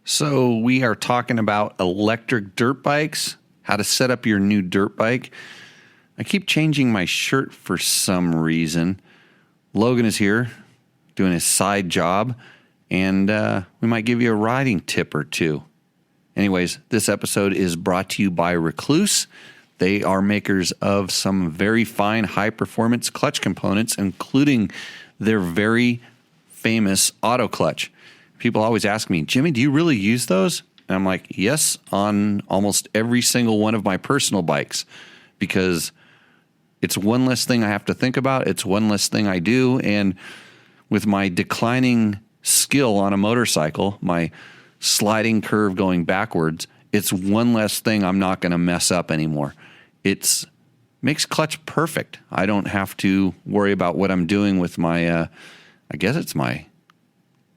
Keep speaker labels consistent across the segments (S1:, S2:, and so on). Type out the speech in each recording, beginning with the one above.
S1: So we are talking about electric dirt bikes, how to set up your new dirt bike. I keep changing my shirt for some reason. Logan is here doing his side job, and we might give you a riding tip or two. Anyways, this episode is brought to you by Rekluse. They are makers of some very fine high-performance clutch components, including their very famous auto clutch. People always ask me, Jimmy, do you really use those? And I'm like, yes, on almost every single one of my personal bikes, because it's one less thing I have to think about. It's one less thing I do. And with my declining skill on a motorcycle, my sliding curve going backwards, it's one less thing I'm not going to mess up anymore. It's makes clutch perfect. I don't have to worry about what I'm doing with my, I guess it's my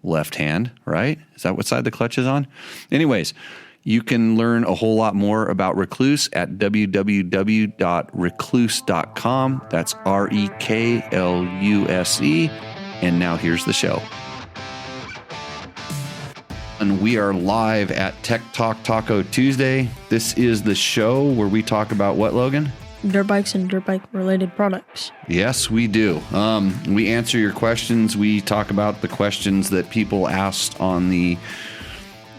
S1: left hand, right? Is that what side the clutch is on? Anyways, you can learn a whole lot more about Rekluse at www.rekluse.com. That's REKLUSE. And now here's the show. And we are live at Tech Talk Taco Tuesday. This is the show where we talk about what, Logan?
S2: Dirt bikes and dirt bike related products.
S1: Yes, we do. We answer your questions. We talk about the questions that people asked on the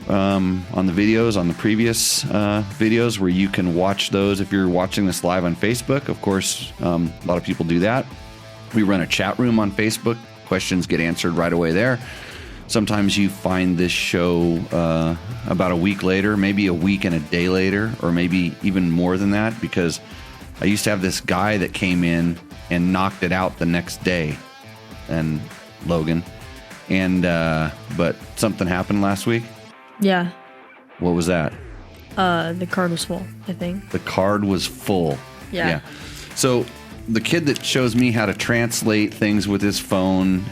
S1: videos, on the previous videos, where you can watch those if you're watching this live on Facebook. Of course, a lot of people do that. We run a chat room on Facebook. Questions get answered right away there. Sometimes you find this show about a week later, maybe a week and a day later, or maybe even more than that, because I used to have this guy that came in and knocked it out the next day, and Logan, and but something happened last week.
S2: Yeah.
S1: What was that?
S2: The card was full, I think.
S1: The card was full.
S2: Yeah.
S1: So the kid that shows me how to translate things with his phone,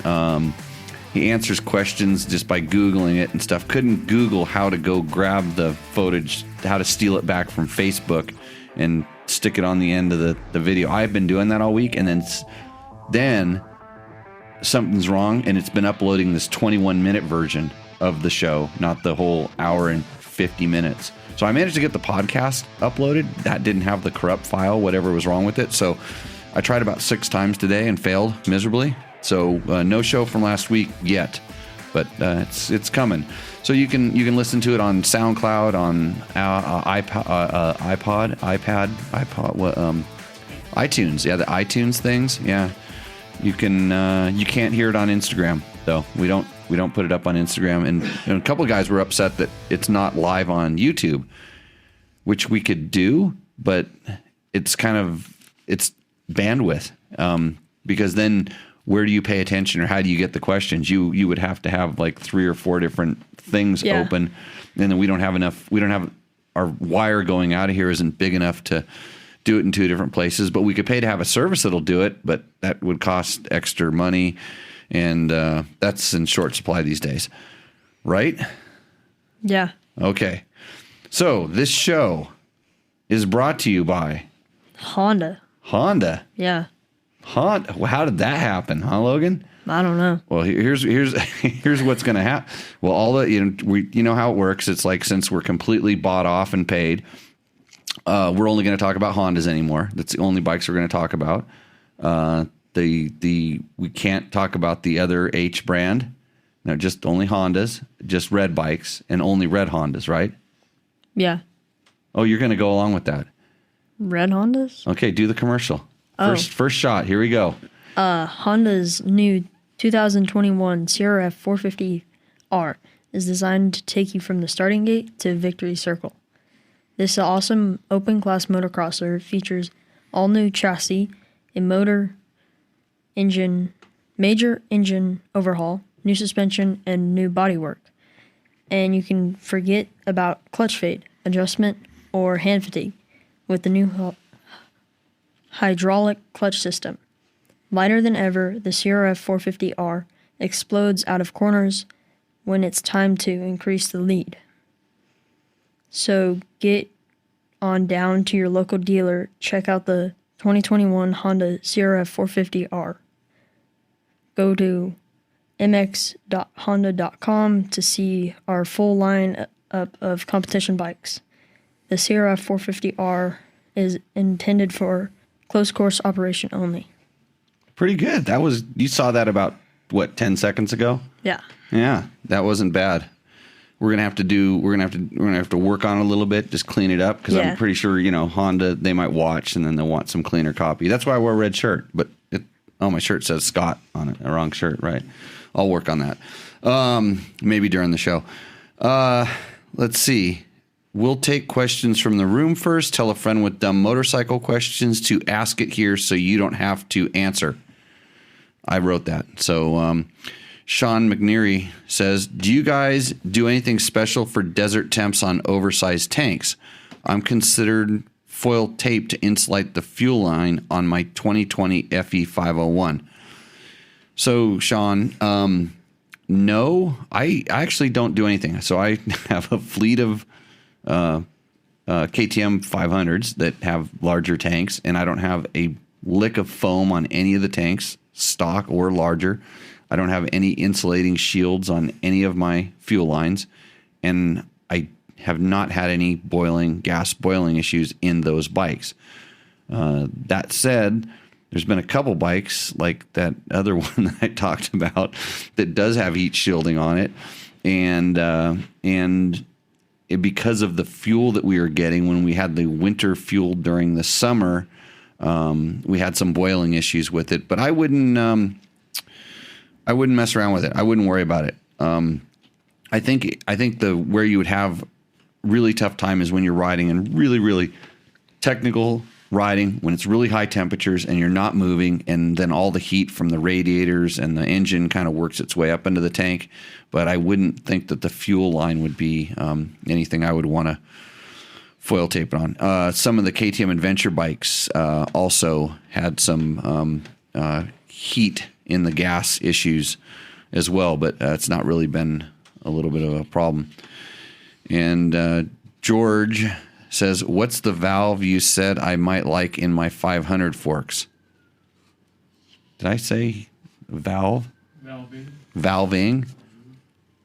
S1: he answers questions just by Googling it and stuff. Couldn't Google how to go grab the footage, how to steal it back from Facebook and stick it on the end of the video. I've been doing that all week, and then something's wrong, and it's been uploading this 21-minute version of the show, not the whole hour and 50 minutes. So I managed to get the podcast uploaded. That didn't have the corrupt file, whatever was wrong with it. So I tried about 6 times today and failed miserably. So no show from last week yet, but it's coming. So you can listen to it on SoundCloud, on iPod, iTunes. Yeah, the iTunes things. Yeah, you can. You can't hear it on Instagram though. We don't put it up on Instagram. And a couple of guys were upset that it's not live on YouTube, which we could do, but it's bandwidth, because then where do you pay attention, or how do you get the questions? You would have to have like 3 or 4 different things open, and then we don't have our wire going out of here isn't big enough to do it in 2 different places. But we could pay to have a service that'll do it, but that would cost extra money, and that's in short supply these days, right?
S2: Yeah.
S1: Okay. So this show is brought to you by
S2: Honda. Yeah.
S1: Honda. Well, how did that happen, huh, Logan?
S2: I don't know.
S1: Well, here's what's going to happen. Well, all the you know how it works. It's like, since we're completely bought off and paid, we're only going to talk about Hondas anymore. That's the only bikes we're going to talk about. We can't talk about the other H brand. No, just only Hondas, just red bikes, and only red Hondas, right?
S2: Yeah.
S1: Oh, you're going to go along with that?
S2: Red Hondas?
S1: Okay, do the commercial. First shot. Here we go.
S2: Honda's new 2021 CRF 450R is designed to take you from the starting gate to victory circle. This awesome open-class motocrosser features all-new chassis, a major engine overhaul, new suspension, and new bodywork. And you can forget about clutch fade, adjustment, or hand fatigue with the new hydraulic clutch system. Lighter than ever, the CRF 450R explodes out of corners when it's time to increase the lead. So get on down to your local dealer, check out the 2021 Honda CRF 450R. Go to mx.honda.com to see our full line up of competition bikes. The Sierra 450R is intended for close course operation only.
S1: Pretty good. You saw that about, 10 seconds ago?
S2: Yeah.
S1: Yeah, that wasn't bad. We're gonna have to work on it a little bit, just clean it up, because I'm pretty sure, Honda, they might watch and then they'll want some cleaner copy. That's why I wear a red shirt, but my shirt says Scott on it. The wrong shirt, right? I'll work on that. Maybe during the show. Let's see. We'll take questions from the room first. Tell a friend with dumb motorcycle questions to ask it here so you don't have to answer. I wrote that. So Sean McNeary says, do you guys do anything special for desert temps on oversized tanks? I'm considered foil tape to insulate the fuel line on my 2020 FE501. So, Sean, no, I actually don't do anything. So I have a fleet of KTM 500s that have larger tanks, and I don't have a lick of foam on any of the tanks, stock or larger. I don't have any insulating shields on any of my fuel lines, and I have not had any gas boiling issues in those bikes. That said, there's been a couple bikes like that other one that I talked about that does have heat shielding on it, because of the fuel that we were getting when we had the winter fuel during the summer, we had some boiling issues with it. But I wouldn't mess around with it. I wouldn't worry about it. I think where you would have really tough time is when you're riding in really, really technical riding, when it's really high temperatures and you're not moving, and then all the heat from the radiators and the engine kind of works its way up into the tank. But I wouldn't think that the fuel line would be anything I would want to foil tape it on. Some of the KTM Adventure bikes also had some heat in the gas issues as well, but it's not really been a little bit of a problem. And George says, what's the valve you said I might like in my 500 forks? Did I say valve? Valving.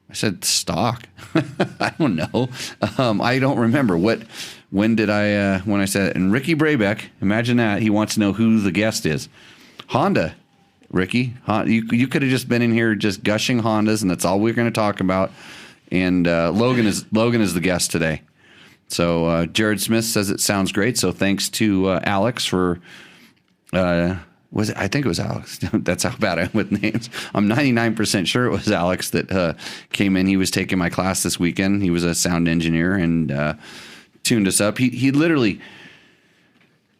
S1: I said stock. I don't know. I don't remember. When I said it? And Ricky Brabeck, imagine that. He wants to know who the guest is. Honda. Ricky, you could have just been in here just gushing Hondas, and that's all we're going to talk about. And Logan is the guest today. So Jared Smith says it sounds great. So thanks to Alex for I think it was Alex. That's how bad I am with names. I'm 99% sure it was Alex that came in. He was taking my class this weekend. He was a sound engineer and tuned us up. He literally,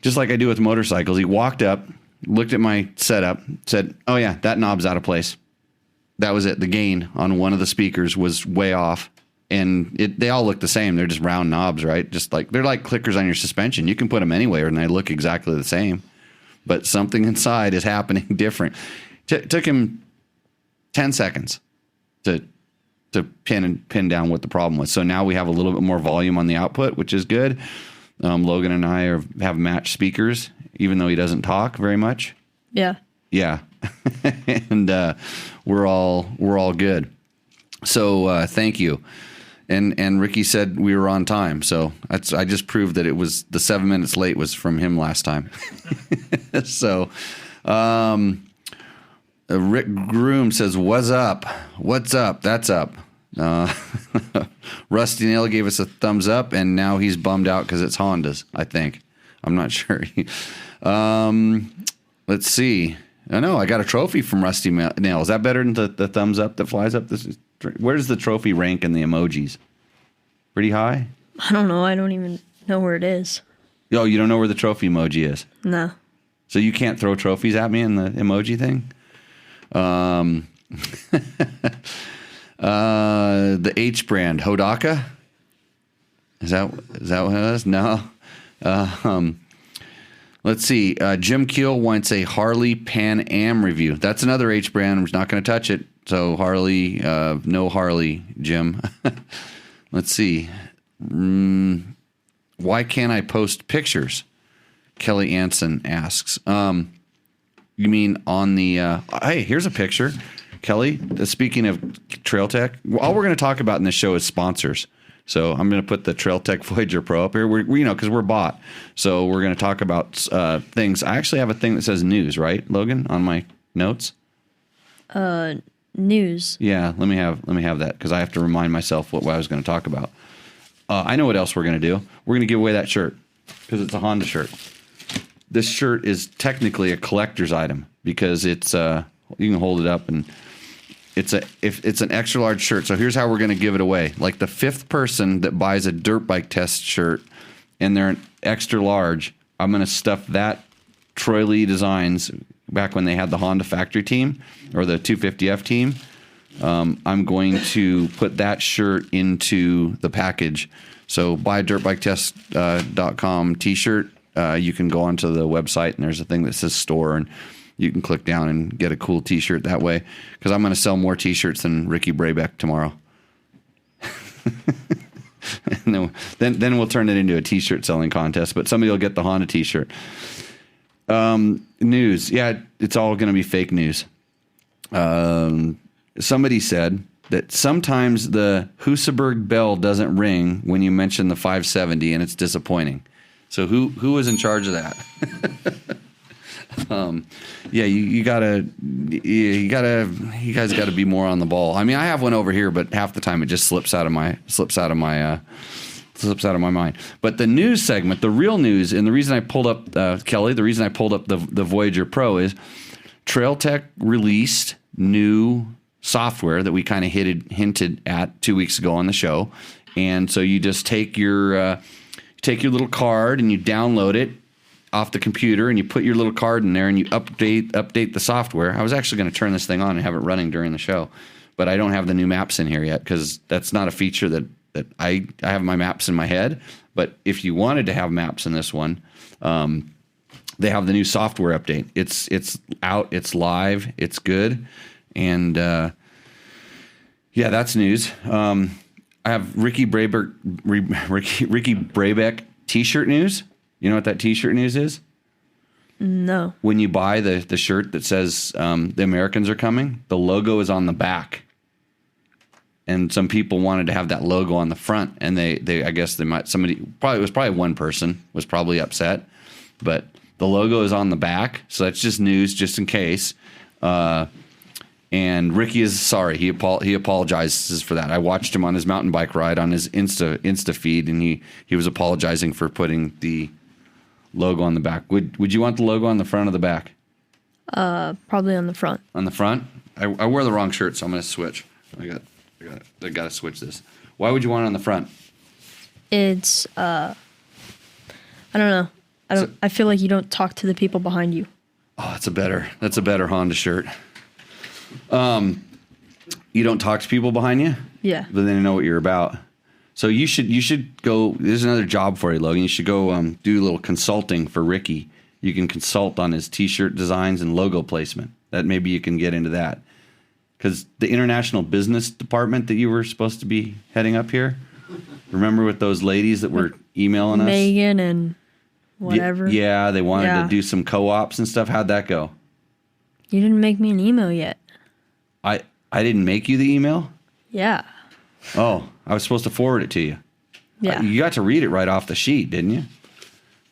S1: just like I do with motorcycles, he walked up, looked at my setup, said, oh yeah, that knob's out of place. That was it. The gain on one of the speakers was way off. And they all look the same. They're just round knobs, right? They're like clickers on your suspension. You can put them anywhere and they look exactly the same. But something inside is happening different. Took him 10 seconds to pin down what the problem was. So now we have a little bit more volume on the output, which is good. Logan and I have matched speakers, even though he doesn't talk very much.
S2: Yeah.
S1: Yeah. And we're all good. So thank you. And Ricky said we were on time. So I just proved that it was the 7 minutes late was from him last time. So Rick Groom says, what's up? What's up? That's up. Rusty Nail gave us a thumbs up, and now he's bummed out because it's Hondas, I think. I'm not sure. Let's see. I know I got a trophy from Rusty Nail. Is that better than the thumbs up that flies up? Where does the trophy rank in the emojis? Pretty high?
S2: I don't know. I don't even know where it is.
S1: Oh, you don't know where the trophy emoji is?
S2: No.
S1: So you can't throw trophies at me in the emoji thing? The H brand, Hodaka? Is that what it is? No. Let's see. Jim Keel wants a Harley Pan Am review. That's another H brand. I'm not going to touch it. So Harley, no Harley, Jim. Let's see. Why can't I post pictures? Kelly Anson asks. You mean on the? Hey, here's a picture. Kelly, speaking of Trail Tech, all we're going to talk about in this show is sponsors. So I'm going to put the Trail Tech Voyager Pro up here. We because we're bought. So we're going to talk about things. I actually have a thing that says news, right, Logan, on my notes?
S2: News.
S1: Yeah, let me have that because I have to remind myself what I was going to talk about. I know what else we're going to do. We're going to give away that shirt because it's a Honda shirt. This shirt is technically a collector's item because it's you can hold it up and it's an extra large shirt. So here's how we're going to give it away. Like the 5th person that buys a dirt bike test shirt and they're an extra large, I'm going to stuff that Troy Lee Designs back when they had the Honda factory team or the 250F team. I'm going to put that shirt into the package. So buy dirtbiketest.com t-shirt. You can go onto the website and there's a thing that says store and you can click down and get a cool t-shirt that way. Because I'm going to sell more t-shirts than Ricky Brabeck tomorrow. And then we'll turn it into a t-shirt selling contest. But somebody will get the Honda t-shirt. News. Yeah, it's all going to be fake news. Somebody said that sometimes the Husaberg bell doesn't ring when you mention the 570 and it's disappointing. So who was in charge of that? Yeah, you guys gotta be more on the ball. I mean, I have one over here, but half the time it just slips out of my mind. But the news segment, the real news, and the reason I pulled up Kelly, the reason I pulled up the Voyager Pro is Trail Tech released new software that we kind of hinted at 2 weeks ago on the show, and so you just take your little card and you download it off the computer and you put your little card in there and you update the software. I was actually going to turn this thing on and have it running during the show, but I don't have the new maps in here yet because that's not a feature that I have my maps in my head. But if you wanted to have maps in this one, they have the new software update. It's out, it's live, it's good, and yeah, that's news. I have Ricky Brabeck t-shirt news. You know what that t-shirt news is?
S2: No.
S1: When you buy the shirt that says the Americans are coming, the logo is on the back. And some people wanted to have that logo on the front, and they I guess probably one person was probably upset, but the logo is on the back, so that's just news, just in case. And Ricky is sorry. He apologizes for that. I watched him on his mountain bike ride on his Insta feed, and he was apologizing for putting the logo on the back. Would you want the logo on the front or the back?
S2: Probably on the front.
S1: On the front? I wear the wrong shirt, so I'm going to switch. I got to switch this. Why would you want it on the front?
S2: It's I don't know. I feel like you don't talk to the people behind you.
S1: Oh, that's a better Honda shirt. You don't talk to people behind you?
S2: Yeah.
S1: But then they know what you're about. So you should go. There's another job for you, Logan. You should go do a little consulting for Ricky. You can consult on his T-shirt designs and logo placement. That maybe you can get into that. Because the international business department that you were supposed to be heading up here, remember with those ladies that were emailing us?
S2: Megan and whatever.
S1: Yeah, they wanted to do some co-ops and stuff. How'd that go?
S2: You didn't make me an email yet.
S1: I didn't make you the email?
S2: Yeah.
S1: Oh, I was supposed to forward it to you.
S2: Yeah.
S1: You got to read it right off the sheet, didn't you?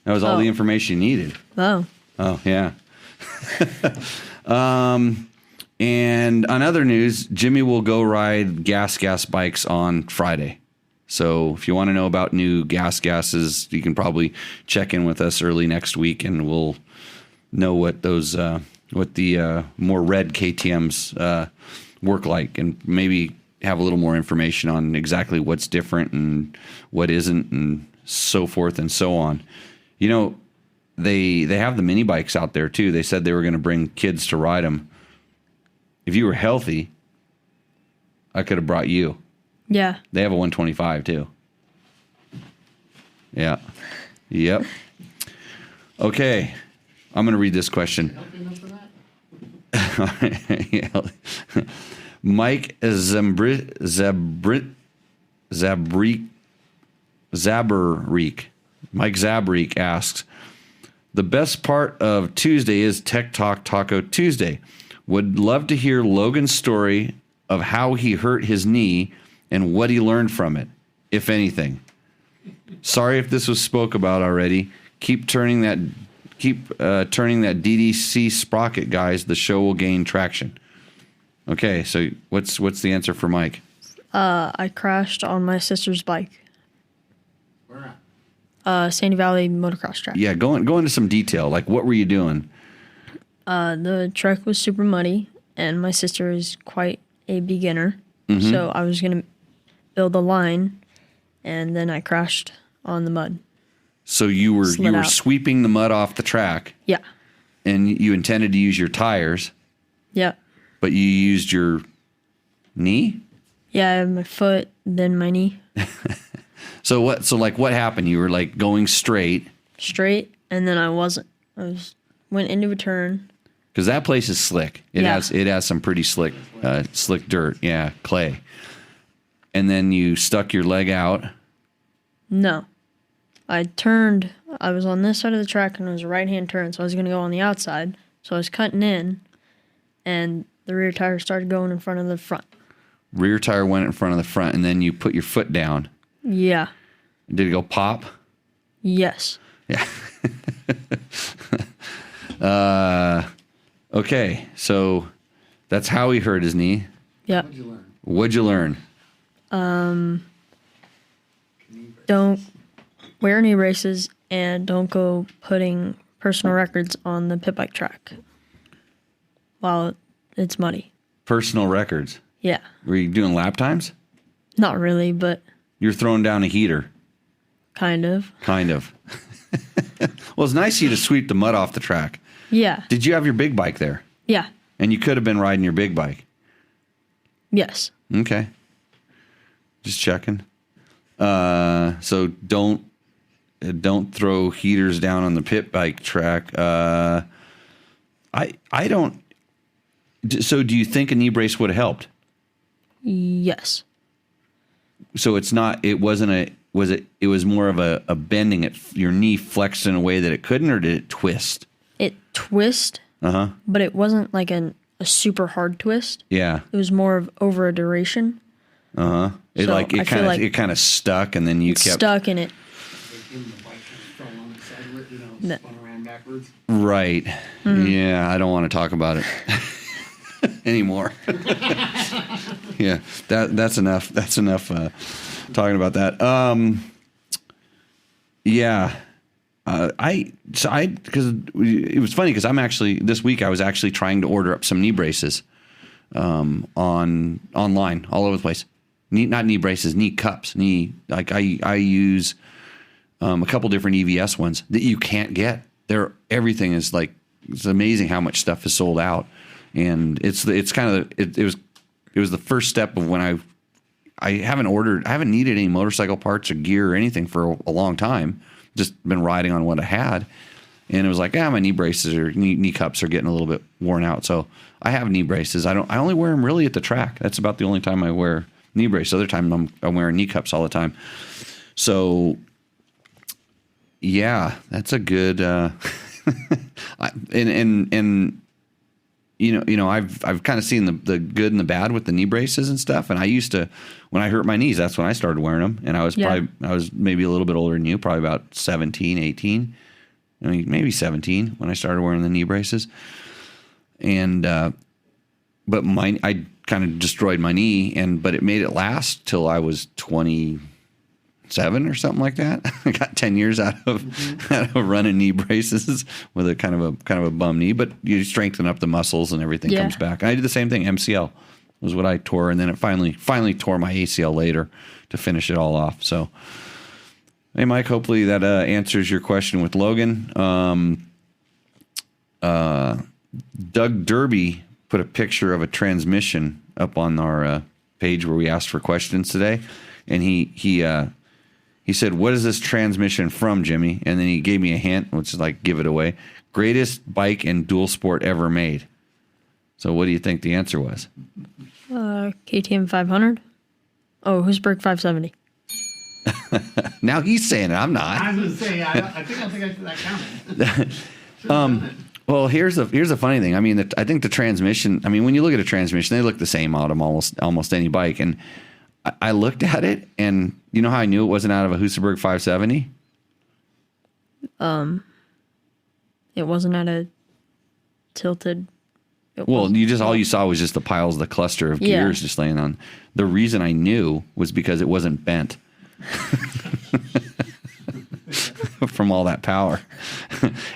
S1: That was all the information you needed.
S2: Oh.
S1: Oh, yeah. And on other news, Jimmy will go ride gas bikes on Friday. So if you want to know about new gases, you can probably check in with us early next week, and we'll know what those what the more red KTMs work like, and maybe have a little more information on exactly what's different and what isn't, and so forth and so on. You know, they have the mini bikes out there too. They said they were going to bring kids to ride them. If you were healthy, I could have brought you.
S2: Yeah.
S1: They have a 125 too. Yeah. Yep. Okay. I'm going to read this question. Mike Zabrik. Mike Zabrik asks, the best part of Tuesday is Tech Talk Taco Tuesday. Would love to hear Logan's story of how he hurt his knee and what he learned from it, if anything. Sorry if this was spoke about already. Keep turning that DDC sprocket, guys. The show will gain traction. Okay, so what's the answer for Mike?
S2: I crashed on my sister's bike.
S3: Where at?
S2: Sandy Valley motocross track.
S1: Yeah, go into some detail. Like, what were you doing?
S2: The track was super muddy, and my sister is quite a beginner.
S1: Mm-hmm.
S2: So I was going to build a line, and then I crashed on the mud.
S1: So you were
S2: Slid out.
S1: sweeping the mud off the track,
S2: Yeah.
S1: and you intended to use your tires,
S2: Yeah.
S1: but you used your knee?
S2: Yeah, I have my foot, then my knee.
S1: So what happened? You were like going straight,
S2: Straight, and then I wasn't. Went into a turn.
S1: because that place is slick. It
S2: Yeah.
S1: has some pretty slick dirt. Yeah, clay. And then you stuck your leg out.
S2: No. I turned. I was on this side of the track, and it was a right-hand turn, so I was going to go on the outside. So I was cutting in, and the rear tire started going in front of the front.
S1: Rear tire went in front of the front, and then you put your foot down.
S2: Yeah.
S1: Did it go pop?
S2: Yes.
S1: Yeah. Okay, so that's how he hurt his knee.
S2: Yeah.
S3: What'd you learn?
S1: What'd you learn?
S2: Don't wear knee braces, and don't go putting personal records on the pit bike track while it's muddy.
S1: Personal records.
S2: Yeah.
S1: Were you doing lap times?
S2: Not really, but
S1: You're throwing down a heater.
S2: kind of.
S1: Kind of. Well, it's nice of you to sweep the mud off the track.
S2: Yeah.
S1: Did you have your big bike there?
S2: Yeah.
S1: And you could have been riding your big bike.
S2: Yes.
S1: Okay. Just checking. So don't throw heaters down on the pit bike track. I don't. So do you think a knee brace would have helped?
S2: Yes.
S1: So it's not. It wasn't a. Was it? It was more of a bending. Your knee flexed in a way that it couldn't, or did it twist?
S2: It twist, but it wasn't like a super hard twist.
S1: Yeah.
S2: It was more of over a duration.
S1: It
S2: So I feel like
S1: it kind of stuck, and then you kept
S2: Stuck in it.
S3: Like in the bike kind of fell on its side where it,
S2: No.
S3: spun around backwards.
S1: right.
S2: Mm-hmm.
S1: Yeah, I don't want to talk about it anymore. Yeah, that's enough. That's enough talking about that. Yeah. Because it was funny because this week I was actually trying to order up some knee braces online all over the place. Not knee braces, knee cups. I use a couple different EVS ones that you can't get. Everything is like, it's amazing how much stuff is sold out, and it was the first step of when I haven't needed any motorcycle parts or gear or anything for a long time. Just been riding on what I had. And it was like, my knee braces or knee cups are getting a little bit worn out. So I have knee braces. I only wear them really at the track. That's about the only time I wear knee braces. Other time I'm wearing knee cups all the time. So yeah, that's a good, I've kind of seen the good and the bad with the knee braces and stuff. And I used to, when I hurt my knees, that's when I started wearing them. And I was maybe a little bit older than you, probably about 17, 18, maybe 17 when I started wearing the knee braces. And, but I kind of destroyed my knee but it made it last till I was 27 or something like that. I got 10 years out of running knee braces with a kind of a bum knee, but you strengthen up the muscles and everything comes back. And I did the same thing. MCL was what I tore, and then it finally tore my ACL later to finish it all off. So, hey, Mike, hopefully that answers your question with Logan. Doug Derby put a picture of a transmission up on our page where we asked for questions today, and he said, "What is this transmission from, Jimmy?" And then he gave me a hint, which is like, give it away. Greatest bike and dual sport ever made. So what do you think the answer was?
S2: KTM 500. Oh, Husberg 570.
S1: Now he's saying it. I'm not.
S3: I was going to say, I think I said that counted.
S1: Well, here's a funny thing. I mean, I think the transmission. I mean, when you look at a transmission, they look the same out of almost any bike. And I looked at it, and you know how I knew it wasn't out of a Husaberg 570?
S2: It wasn't at a tilted.
S1: Well, all you saw was just the piles, the cluster of
S2: Yeah.
S1: gears just laying on. The reason I knew was because it wasn't bent from all that power.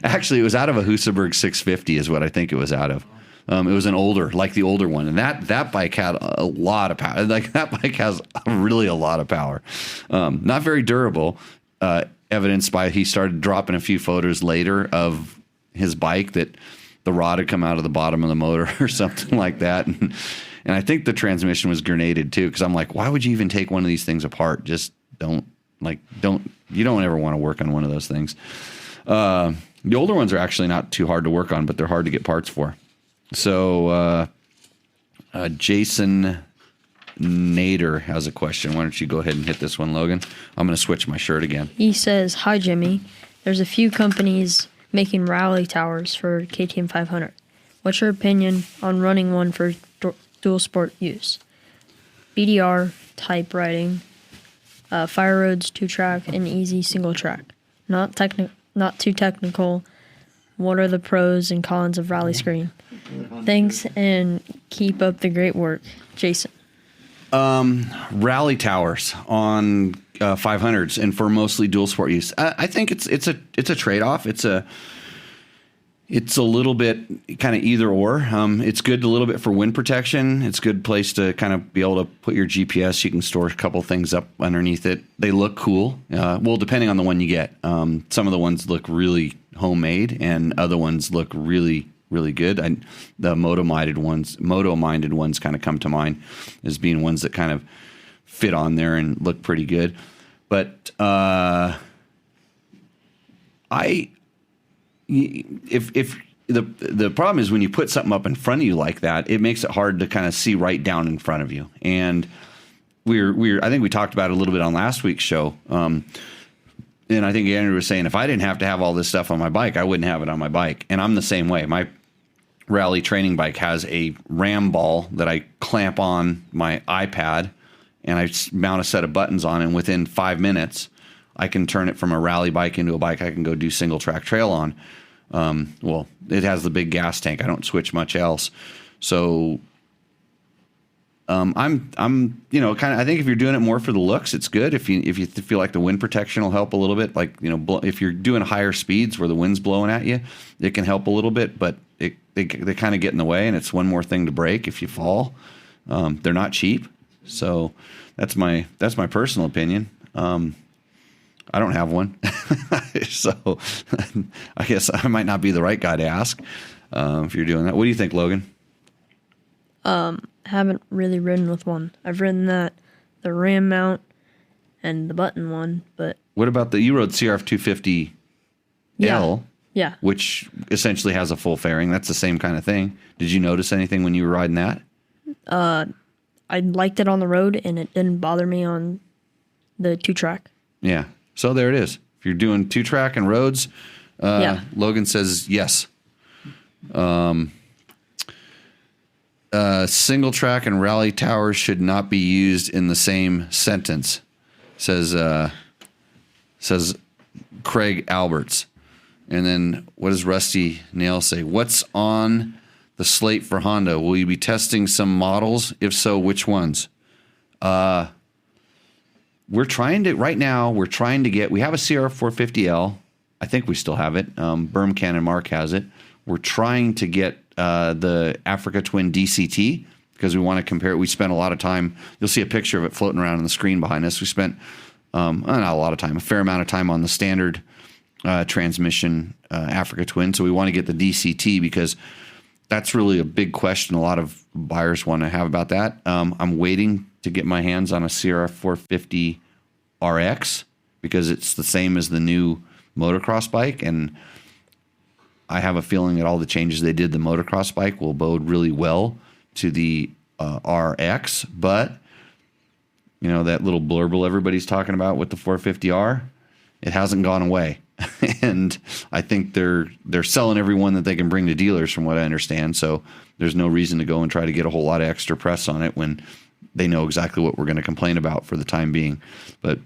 S1: Actually, it was out of a Husaberg 650 is what I think it was out of. It was an older, like the older one. And that bike had a lot of power. Like that bike has really a lot of power. Not very durable, evidenced by he started dropping a few photos later of his bike that the rod had come out of the bottom of the motor or something like that. And I think the transmission was grenaded too. Cause I'm like, why would you even take one of these things apart? Just you don't ever want to work on one of those things. The older ones are actually not too hard to work on, but they're hard to get parts for. So, Jason Nader has a question. Why don't you go ahead and hit this one, Logan? I'm going to switch my shirt again.
S2: He says, "Hi Jimmy. There's a few companies making rally towers for KTM 500. What's your opinion on running one for dual sport use? BDR, type riding, fire roads, 2-track, and easy single track. Not too technical. What are the pros and cons of rally screen? Thanks and keep up the great work, Jason."
S1: Rally towers on 500s and for mostly dual sport use. I think it's a trade-off. It's a little bit kind of either or. It's good a little bit for wind protection. It's a good place to kind of be able to put your GPS. You can store a couple things up underneath it. They look cool. Well, depending on the one you get. Some of the ones look really homemade and other ones look really, really good. The moto-minded ones kind of come to mind as being ones that kind of fit on there and look pretty good. But if the problem is when you put something up in front of you like that, it makes it hard to kind of see right down in front of you. And I think we talked about it a little bit on last week's show. And I think Andrew was saying, if I didn't have to have all this stuff on my bike, I wouldn't have it on my bike. And I'm the same way. My rally training bike has a ram ball that I clamp on my iPad and I mount a set of buttons on, and within 5 minutes, I can turn it from a rally bike into a bike I can go do single track trail on. Well, it has the big gas tank. I don't switch much else. So, I'm kind of, I think if you're doing it more for the looks, it's good. If you feel like the wind protection will help a little bit, like, if you're doing higher speeds where the wind's blowing at you, it can help a little bit, but they kind of get in the way, and it's one more thing to break if you fall. They're not cheap. So that's my personal opinion. I don't have one. So I guess I might not be the right guy to ask if you're doing that. What do you think, Logan?
S2: Haven't really ridden with one. I've ridden the ram mount and the button one, but
S1: What about you rode CRF 250L?
S2: Yeah.
S1: Which essentially has a full fairing. That's the same kind of thing. Did you notice anything when you were riding that?
S2: I liked it on the road, and it didn't bother me on the 2-track.
S1: Yeah. So there it is. If you're doing 2-track and roads,
S2: Yeah.
S1: Logan says yes. Single track and rally towers should not be used in the same sentence, says Craig Alberts. And then what does Rusty Nail say? What's on the slate for Honda? Will you be testing some models? If so, which ones? We're trying to get, we have a CR 450L. I think we still have it. Berm Cannon Mark has it. We're trying to get the Africa Twin DCT because we want to compare it. We spent a lot of time. You'll see a picture of it floating around on the screen behind us. We spent not a lot of time, a fair amount of time on the standard transmission Africa Twin. So we want to get the DCT because that's really a big question a lot of buyers want to have about that. I'm waiting to get my hands on a CRF 450 RX because it's the same as the new motocross bike, and I have a feeling that all the changes they did the motocross bike will bode really well to the RX. But that little blurble everybody's talking about with the 450R, it hasn't gone away. and I think they're selling every one that they can bring to dealers, from what I understand. So there's no reason to go and try to get a whole lot of extra press on it when they know exactly what we're going to complain about for the time being. But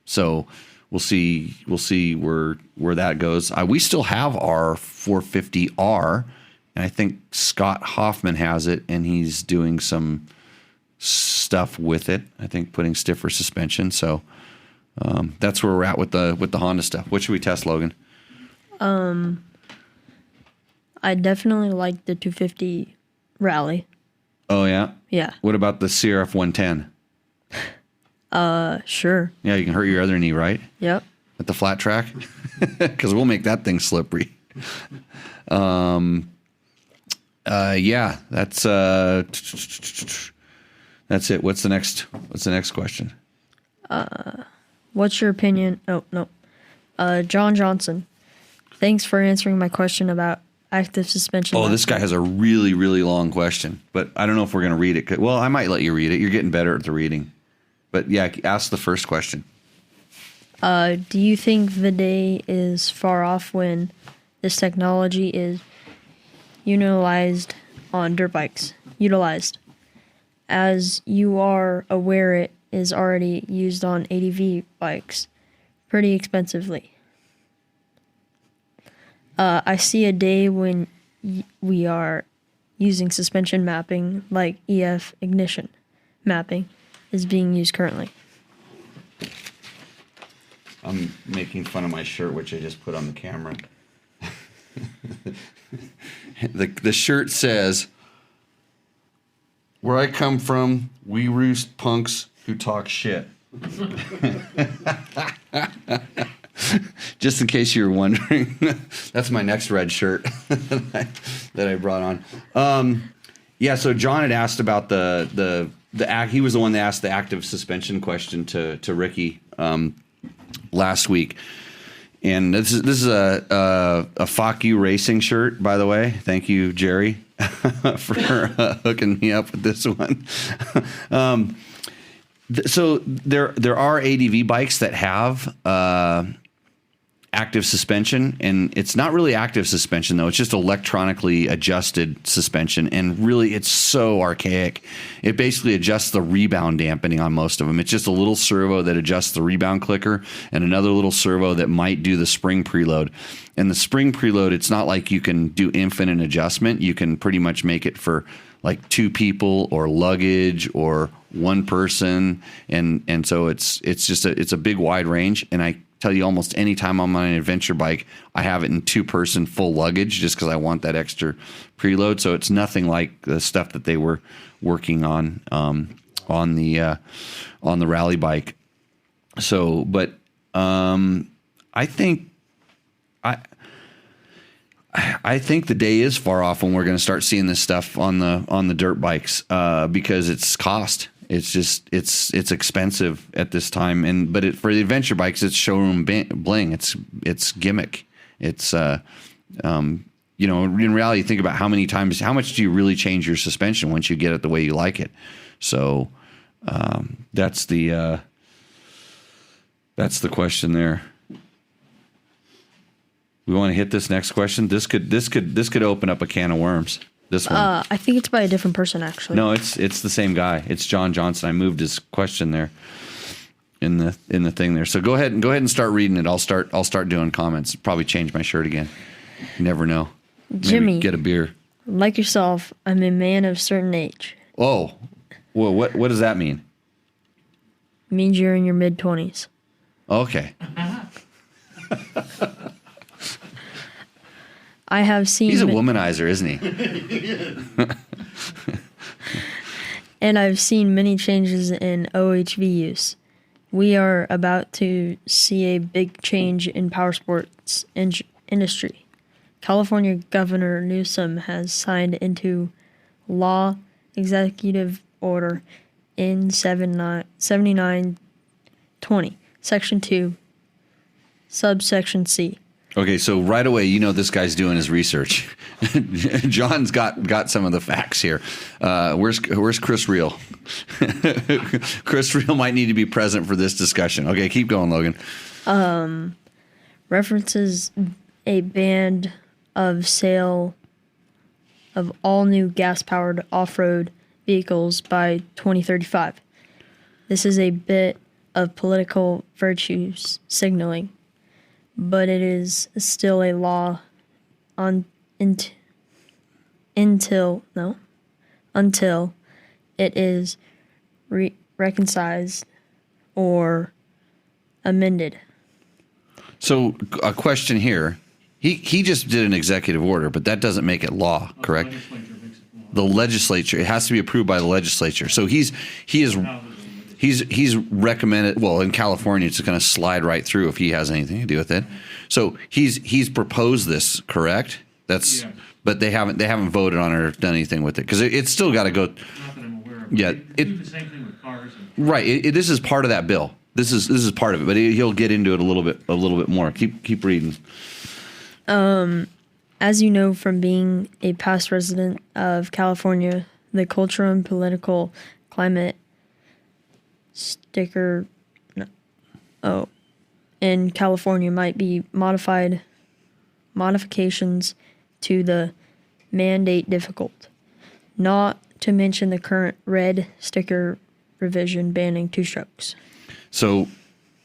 S1: so we'll see where that goes. We still have our 450R, and I think Scott Hoffman has it, and he's doing some stuff with it. I think putting stiffer suspension. So that's where we're at with the Honda stuff. What should we test, Logan?
S2: I definitely like the 250 Rally.
S1: Oh yeah.
S2: Yeah.
S1: What about the CRF 110?
S2: Sure.
S1: Yeah, you can hurt your other knee, right?
S2: Yep.
S1: At the flat track, because we'll make that thing slippery. Yeah, that's it. What's the next question?
S2: What's your opinion? Oh, no. John Johnson. Thanks for answering my question about active suspension.
S1: Oh, this guy has a really, really long question, but I don't know if we're going to read it. Well, I might let you read it. You're getting better at the reading. But yeah, ask the first question.
S2: Do you think the day is far off when this technology is utilized on dirt bikes? As you are aware, it is already used on ADV bikes pretty expensively. I see a day when we are using suspension mapping like EF ignition mapping is being used currently.
S1: I'm making fun of my shirt, which I just put on the camera. The shirt says, "Where I come from, we roost punks who talk shit." Just in case you were wondering, that's my next red shirt that I brought on. Yeah, so John had asked about the he was the one that asked the active suspension question to Ricky last week. And this is a Fuck You Racing shirt, by the way. Thank you, Jerry, for hooking me up with this one. So there are ADV bikes that have active suspension, and it's not really active suspension though. It's just electronically adjusted suspension, and really it's so archaic. It basically adjusts the rebound dampening on most of them. It's just a little servo that adjusts the rebound clicker and another little servo that might do the spring preload. And the spring preload, it's not like you can do infinite adjustment. You can pretty much make it for like two people or luggage or one person, and so it's just it's a big wide range. And I tell you, almost any time I'm on an adventure bike, I have it in 2-person full luggage just because I want that extra preload. So it's nothing like the stuff that they were working on the rally bike. So, but I think the day is far off when we're going to start seeing this stuff on the dirt bikes because it's cost. It's just it's expensive at this time, but for the adventure bikes, it's showroom bling. It's gimmick. It's in reality, think about how much do you really change your suspension once you get it the way you like it. So that's the question there. We want to hit this next question. This could open up a can of worms. This one.
S2: I think it's by a different person, actually.
S1: No, it's the same guy. It's John Johnson. I moved his question there in the thing there. So go ahead and start reading it. I'll start doing comments. Probably change my shirt again. You never know.
S2: Jimmy,
S1: maybe get a beer.
S2: Like yourself, I'm a man of certain age.
S1: Oh, well, what does that mean?
S2: It means you're in your mid-20s.
S1: Okay.
S2: I have seen.
S1: He's a womanizer, isn't he?
S2: And I've seen many changes in OHV use. We are about to see a big change in power sports industry. California Governor Newsom has signed into law Executive Order N 7920, Section 2, Subsection C.
S1: Okay, so right away, this guy's doing his research. John's got some of the facts here. Where's Chris Reel? Chris Reel might need to be present for this discussion. Okay, keep going, Logan.
S2: references a ban of sale of all new gas-powered off-road vehicles by 2035. This is a bit of political virtue signaling, but it is still a law until it is reconciled or amended.
S1: So a question here. He just did an executive order, but that doesn't make it law, correct? The legislature, it has to be approved by the legislature. So he's recommended, well, in California it's going to slide right through if he has anything to do with it. So he's proposed this, correct? That's but they haven't voted on it or done anything with it because it's still got to go.
S4: Not that I'm aware of.
S1: Yeah,
S4: They do the same thing with cars.
S1: right. This is part of that bill. This is part of it, but he'll get into it a little bit more. Keep reading.
S2: As you know from being a past resident of California, the cultural and political climate in California might be modifications to the mandate difficult. Not to mention the current red sticker revision banning two strokes.
S1: So,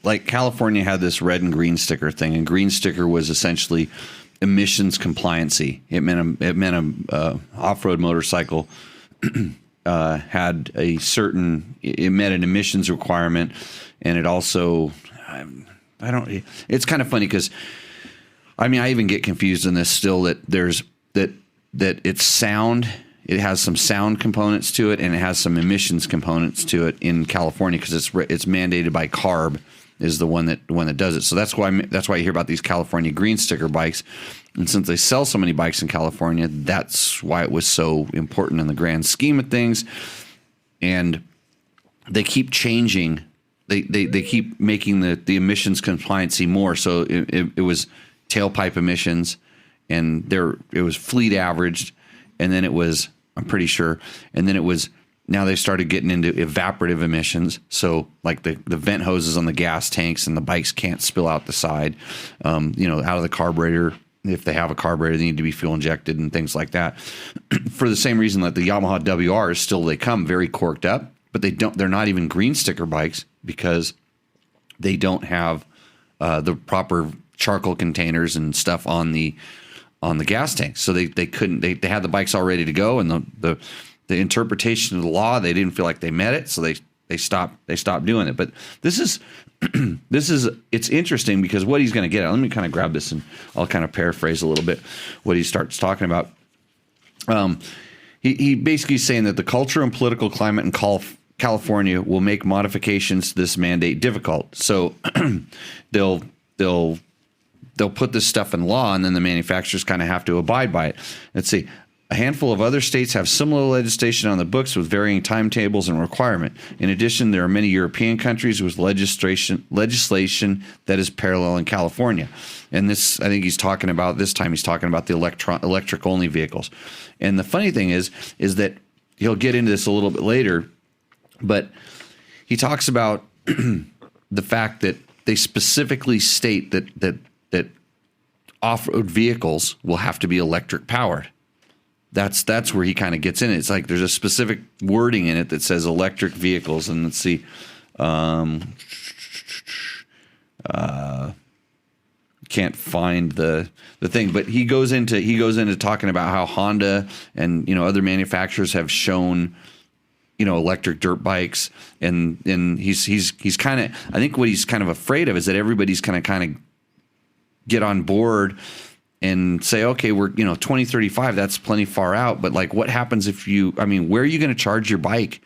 S1: like California had this red and green sticker thing, and green sticker was essentially emissions compliancy. It meant a off-road motorcycle had a certain. It met an emissions requirement, and it also. I don't. It's kind of funny because, I mean, I even get confused in this still that there's that it's sound. It has some sound components to it, and it has some emissions components to it in California because it's mandated by CARB is the one that does it. So that's why you hear about these California green sticker bikes, and since they sell so many bikes in California, that's why it was so important in the grand scheme of things. And they keep changing. They keep making the emissions compliancy more. So it was tailpipe emissions, and it was fleet averaged, and then it was, I'm pretty sure, and then it was, now they started getting into evaporative emissions. So like the vent hoses on the gas tanks and the bikes can't spill out the side, out of the carburetor. If they have a carburetor, they need to be fuel injected and things like that. For the same reason that the Yamaha WRs still, they come very corked up, but they're not even green sticker bikes because they don't have the proper charcoal containers and stuff on the gas tanks. So they couldn't, they had the bikes all ready to go, and the interpretation of the law, they didn't feel like they met it, so they stopped doing it. But this is it's interesting because what he's going to get at, let me kind of grab this and I'll kind of paraphrase a little bit what he starts talking about. He basically is saying that the culture and political climate in California will make modifications to this mandate difficult. So they'll put this stuff in law, and then the manufacturers kind of have to abide by it. Let's see. A handful of other states have similar legislation on the books with varying timetables and requirement. In addition, there are many European countries with legislation that is parallel in California. And this, I think he's talking about the electric only vehicles. And the funny thing is that he'll get into this a little bit later, but he talks about the fact that they specifically state that off-road vehicles will have to be electric powered. That's where he kind of gets in it. It's like there's a specific wording in it that says electric vehicles, and let's see, can't find the thing, but he goes into talking about how Honda and other manufacturers have shown electric dirt bikes, and he's kind of, I think what he's kind of afraid of is that everybody's kind of get on board and say, okay, we're 2035, that's plenty far out, but like what happens if where are you going to charge your bike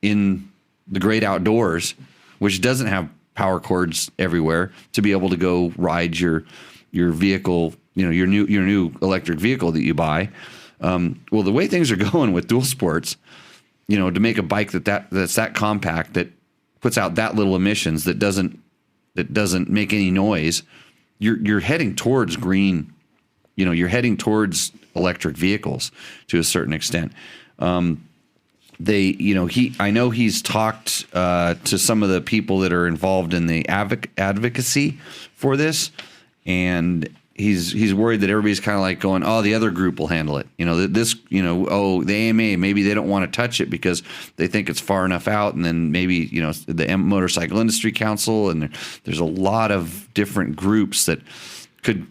S1: in the great outdoors, which doesn't have power cords everywhere, to be able to go ride your vehicle, your new electric vehicle that you buy? Well, the way things are going with dual sports, to make a bike that's that compact, that puts out that little emissions, that doesn't make any noise, you're heading towards green. You're heading towards electric vehicles to a certain extent. I know he's talked to some of the people that are involved in the advocacy for this, and he's worried that everybody's kind of like going, oh, the other group will handle it. The AMA, maybe they don't want to touch it because they think it's far enough out, and then maybe the Motorcycle Industry Council, and there's a lot of different groups that could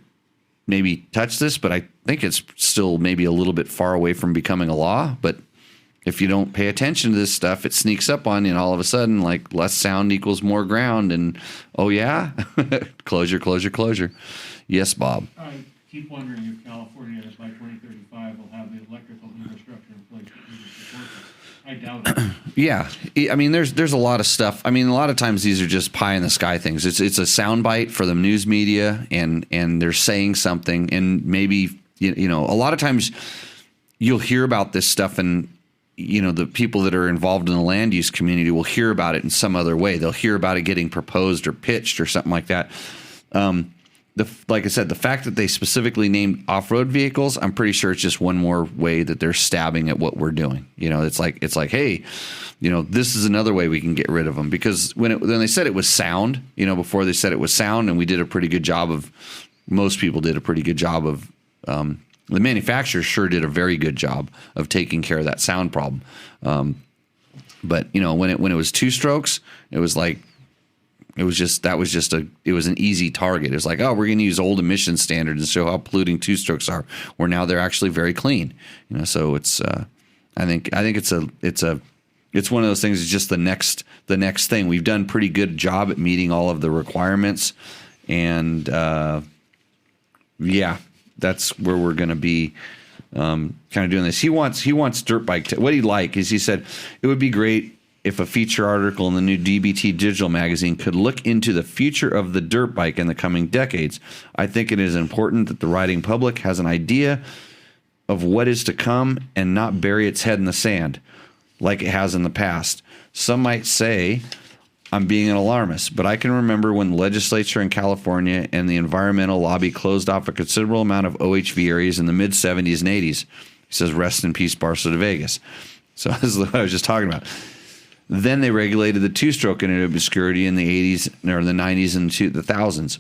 S1: maybe touch this, but I think it's still maybe a little bit far away from becoming a law. But if you don't pay attention to this stuff, it sneaks up on you, and all of a sudden, like, less sound equals more ground, and oh yeah, closure. Yes, Bob.
S4: I keep wondering if California, by 2035, will have the electrical infrastructure in place that needs to support this. I doubt it.
S1: Yeah, I mean, there's a lot of stuff. I mean, a lot of times these are just pie in the sky things. It's a soundbite for the news media, and they're saying something, and maybe a lot of times you'll hear about this stuff, and the people that are involved in the land use community will hear about it in some other way. They'll hear about it getting proposed or pitched or something like that. Like I said, the fact that they specifically named off-road vehicles, I'm pretty sure it's just one more way that they're stabbing at what we're doing. It's like, hey, this is another way we can get rid of them. Because when they said it was sound, before they said it was sound, and most people did a pretty good job of, the manufacturer sure did a very good job of taking care of that sound problem. But when it was two strokes, it was like, it was an easy target. It was like, oh, we're going to use old emission standards and show how polluting two strokes are. Where now they're actually very clean. So it's I think it's one of those things. It's just the next thing. We've done pretty good job at meeting all of the requirements, and that's where we're going to be. Kind of doing this. He wants dirt bike. What he'd like is, he said, it would be great if a feature article in the new DBT Digital magazine could look into the future of the dirt bike in the coming decades. I think it is important that the riding public has an idea of what is to come and not bury its head in the sand like it has in the past. Some might say I'm being an alarmist, but I can remember when the legislature in California and the environmental lobby closed off a considerable amount of OHV areas in the mid-70s and 80s. He says, rest in peace, Barstow de Vegas. So this is what I was just talking about. Then they regulated the two-stroke into obscurity in the 80s or the 90s and the 2000s.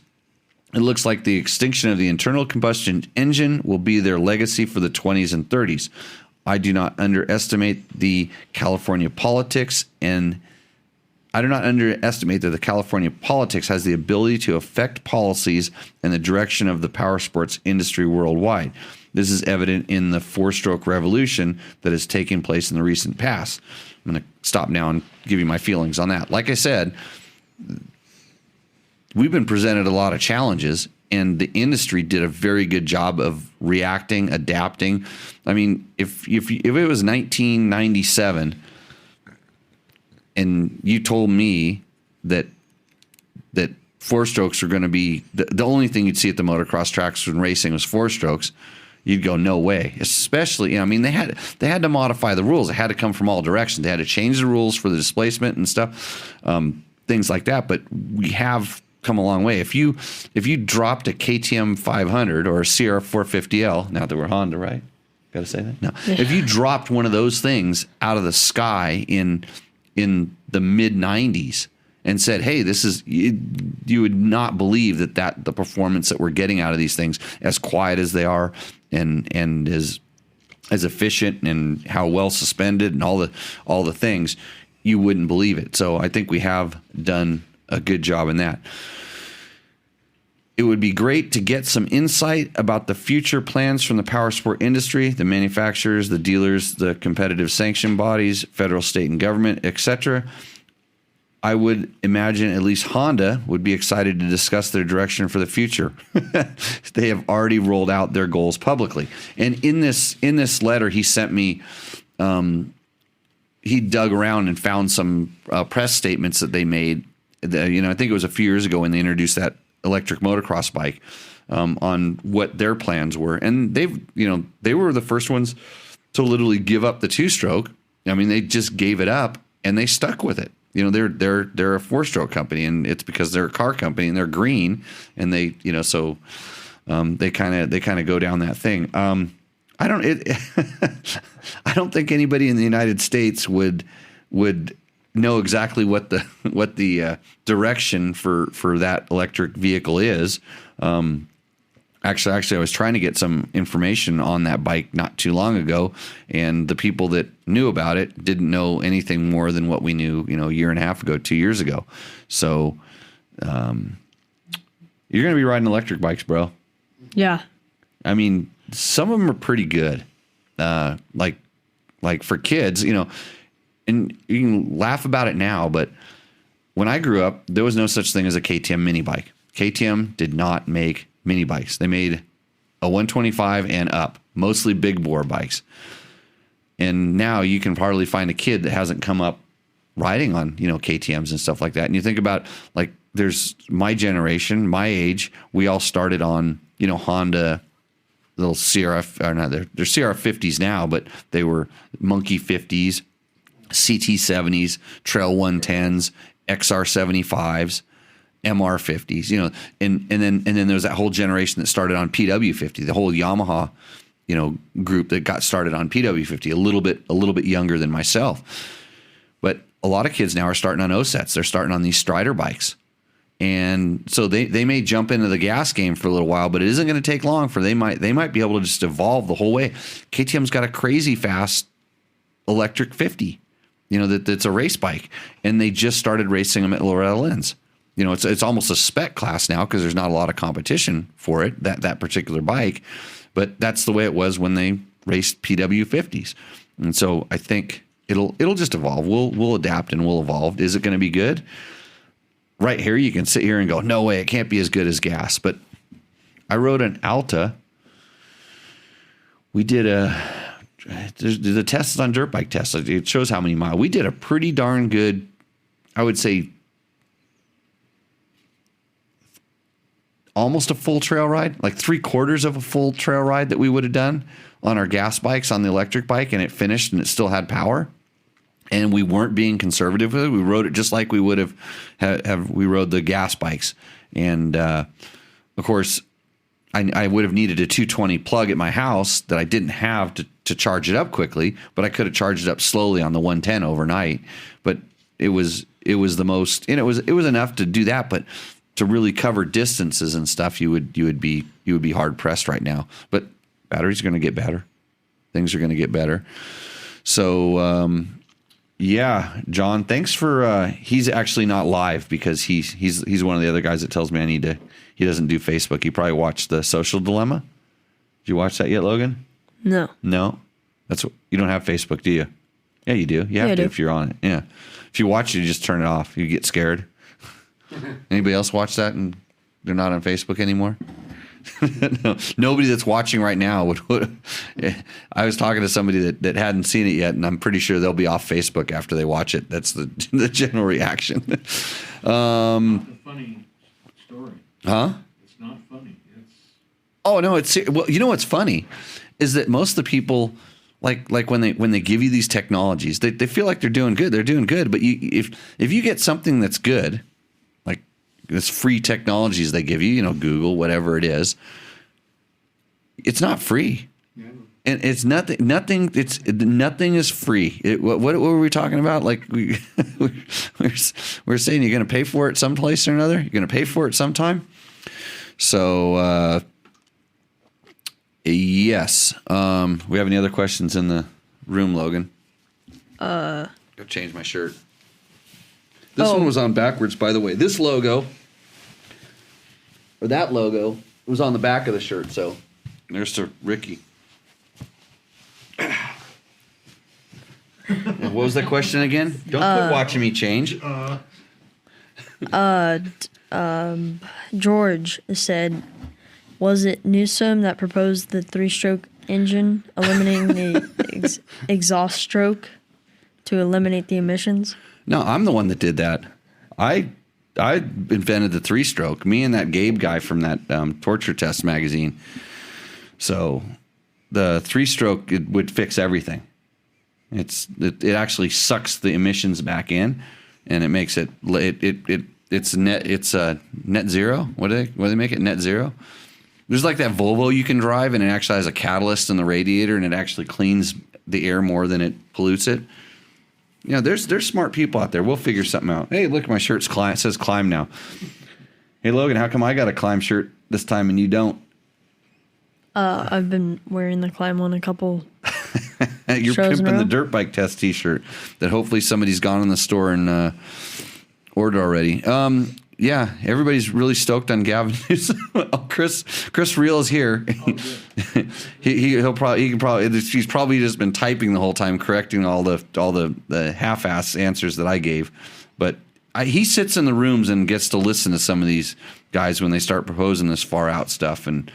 S1: It looks like the extinction of the internal combustion engine will be their legacy for the 20s and 30s. I do not underestimate the California politics, and I do not underestimate that the California politics has the ability to affect policies and the direction of the power sports industry worldwide. This is evident in the four-stroke revolution that has taken place in the recent past. I'm going to stop now and give you my feelings on that. Like I said, we've been presented a lot of challenges, and the industry did a very good job of reacting, adapting. I mean, if it was 1997 and you told me that four strokes were going to be the only thing you'd see at the motocross tracks when racing was four strokes, you'd go, no way. Especially, I mean, they had to modify the rules. It had to come from all directions. They had to change the rules for the displacement and stuff, things like that. But we have come a long way. If you dropped a KTM 500 or a CR 450L, now that we're Honda, right? Got to say that? No. Yeah. If you dropped one of those things out of the sky in the mid 90s and said, hey, this is, you would not believe that the performance that we're getting out of these things, as quiet as they are and as efficient and how well suspended and all the things, you wouldn't believe it. So I think we have done a good job in that. It would be great to get some insight about the future plans from the power sport industry, the manufacturers, the dealers, the competitive sanction bodies, federal, state, and government, etc. I would imagine at least Honda would be excited to discuss their direction for the future. They have already rolled out their goals publicly. And in this letter he sent me, he dug around and found some press statements that they made. I think it was a few years ago when they introduced that electric motocross bike, on what their plans were. And they were the first ones to literally give up the two-stroke. I mean, they just gave it up and they stuck with it. They're a four-stroke company, and it's because they're a car company and they're green, and they kind of go down that thing. I don't think anybody in the United States would know exactly what the direction for that electric vehicle is. Actually, I was trying to get some information on that bike not too long ago, and the people that knew about it didn't know anything more than what we knew, a year and a half ago, 2 years ago. So, you're going to be riding electric bikes, bro.
S2: Yeah.
S1: I mean, some of them are pretty good. Like for kids, and you can laugh about it now, but when I grew up, there was no such thing as a KTM mini bike. KTM did not make mini bikes. They made a 125 and up, mostly big bore bikes. And now you can hardly find a kid that hasn't come up riding on, KTMs and stuff like that. And you think about, like, there's my generation, my age, we all started on, Honda little CRF, or not, they're CRF50s now, but they were Monkey 50s, CT70s, Trail 110s, XR75s, MR50s, and then there was that whole generation that started on PW50, the whole Yamaha, group that got started on PW50, a little bit younger than myself. But a lot of kids now are starting on OSETs. They're starting on these Strider bikes. And so they may jump into the gas game for a little while, but it isn't going to take long for they might be able to just evolve the whole way. KTM's got a crazy fast electric 50, that's a race bike, and they just started racing them at Loretta Lynn's. It's almost a spec class now because there's not a lot of competition for it, that particular bike, but that's the way it was when they raced PW50s. And so I think it'll just evolve. We'll adapt and we'll evolve. Is it going to be good? Right here, you can sit here and go, no way, it can't be as good as gas. But I rode an Alta. We did the test is on dirt bike test. It shows how many miles. We did a pretty darn good, I would say, almost a full trail ride, like 3/4 of a full trail ride that we would have done on our gas bikes on the electric bike, and it finished and it still had power. And we weren't being conservative with it. We rode it just like we would have we rode the gas bikes. And of course, I would have needed a 220 plug at my house that I didn't have to charge it up quickly, but I could have charged it up slowly on the 110 overnight. But it was the most, and it was enough to do that, but to really cover distances and stuff, you would be hard pressed right now. But batteries are going to get better. Things are going to get better. So yeah, John, thanks for. He's actually not live because he's one of the other guys that tells me he doesn't do Facebook. He probably watched the Social Dilemma. Did you watch that yet, Logan?
S2: No.
S1: No, you don't have Facebook, do you? Yeah, you do. You have to if you're on it. Yeah, if you watch it, you just turn it off. You get scared. Anybody else watch that and they're not on Facebook anymore? No, nobody that's watching right now would. I was talking to somebody that hadn't seen it yet, and I'm pretty sure they'll be off Facebook after they watch it. That's the general reaction.
S4: It's not a funny story.
S1: Huh?
S4: It's not funny.
S1: Oh no, it's well. You know what's funny is that most of the people, like when they give you these technologies, they feel like they're doing good. They're doing good, but if you get something that's good, like this free technologies they give you, Google, whatever it is, it's not free. Yeah. And it's nothing. Nothing is free. What were we talking about? Like we're saying you're going to pay for it someplace or another. You're going to pay for it sometime. So yes. We have any other questions in the room, Logan? Go change my shirt. This one was on backwards, by the way. This logo, or that logo, was on the back of the shirt. So there's to Ricky. What was the question again? Don't quit watching me change.
S2: George said, was it Newsom that proposed the 3-stroke engine, eliminating the exhaust stroke to eliminate the emissions?
S1: No, I'm the one that did that. I invented the 3-stroke. Me and that Gabe guy from that Torture Test magazine. So the 3-stroke, it would fix everything. It actually sucks the emissions back in, and it makes it's net zero. What do they make it? Net zero. There's like that Volvo you can drive, and it actually has a catalyst in the radiator, and it actually cleans the air more than it pollutes it. there's smart people out there. We'll figure something out. Hey, look, my shirt's climb. It says climb now. Hey, Logan, how come I got a climb shirt this time and you don't?
S2: I've been wearing the climb one a couple.
S1: You're
S2: shows in a
S1: pimping the
S2: row.
S1: dirt bike test T-shirt that hopefully somebody's gone in the store and ordered already. Yeah, everybody's really stoked on Gavin Newsom. Oh, Chris Reel is here. He's probably just been typing the whole time, correcting all the half-ass answers that I gave. But he sits in the rooms and gets to listen to some of these guys when they start proposing this far out stuff, and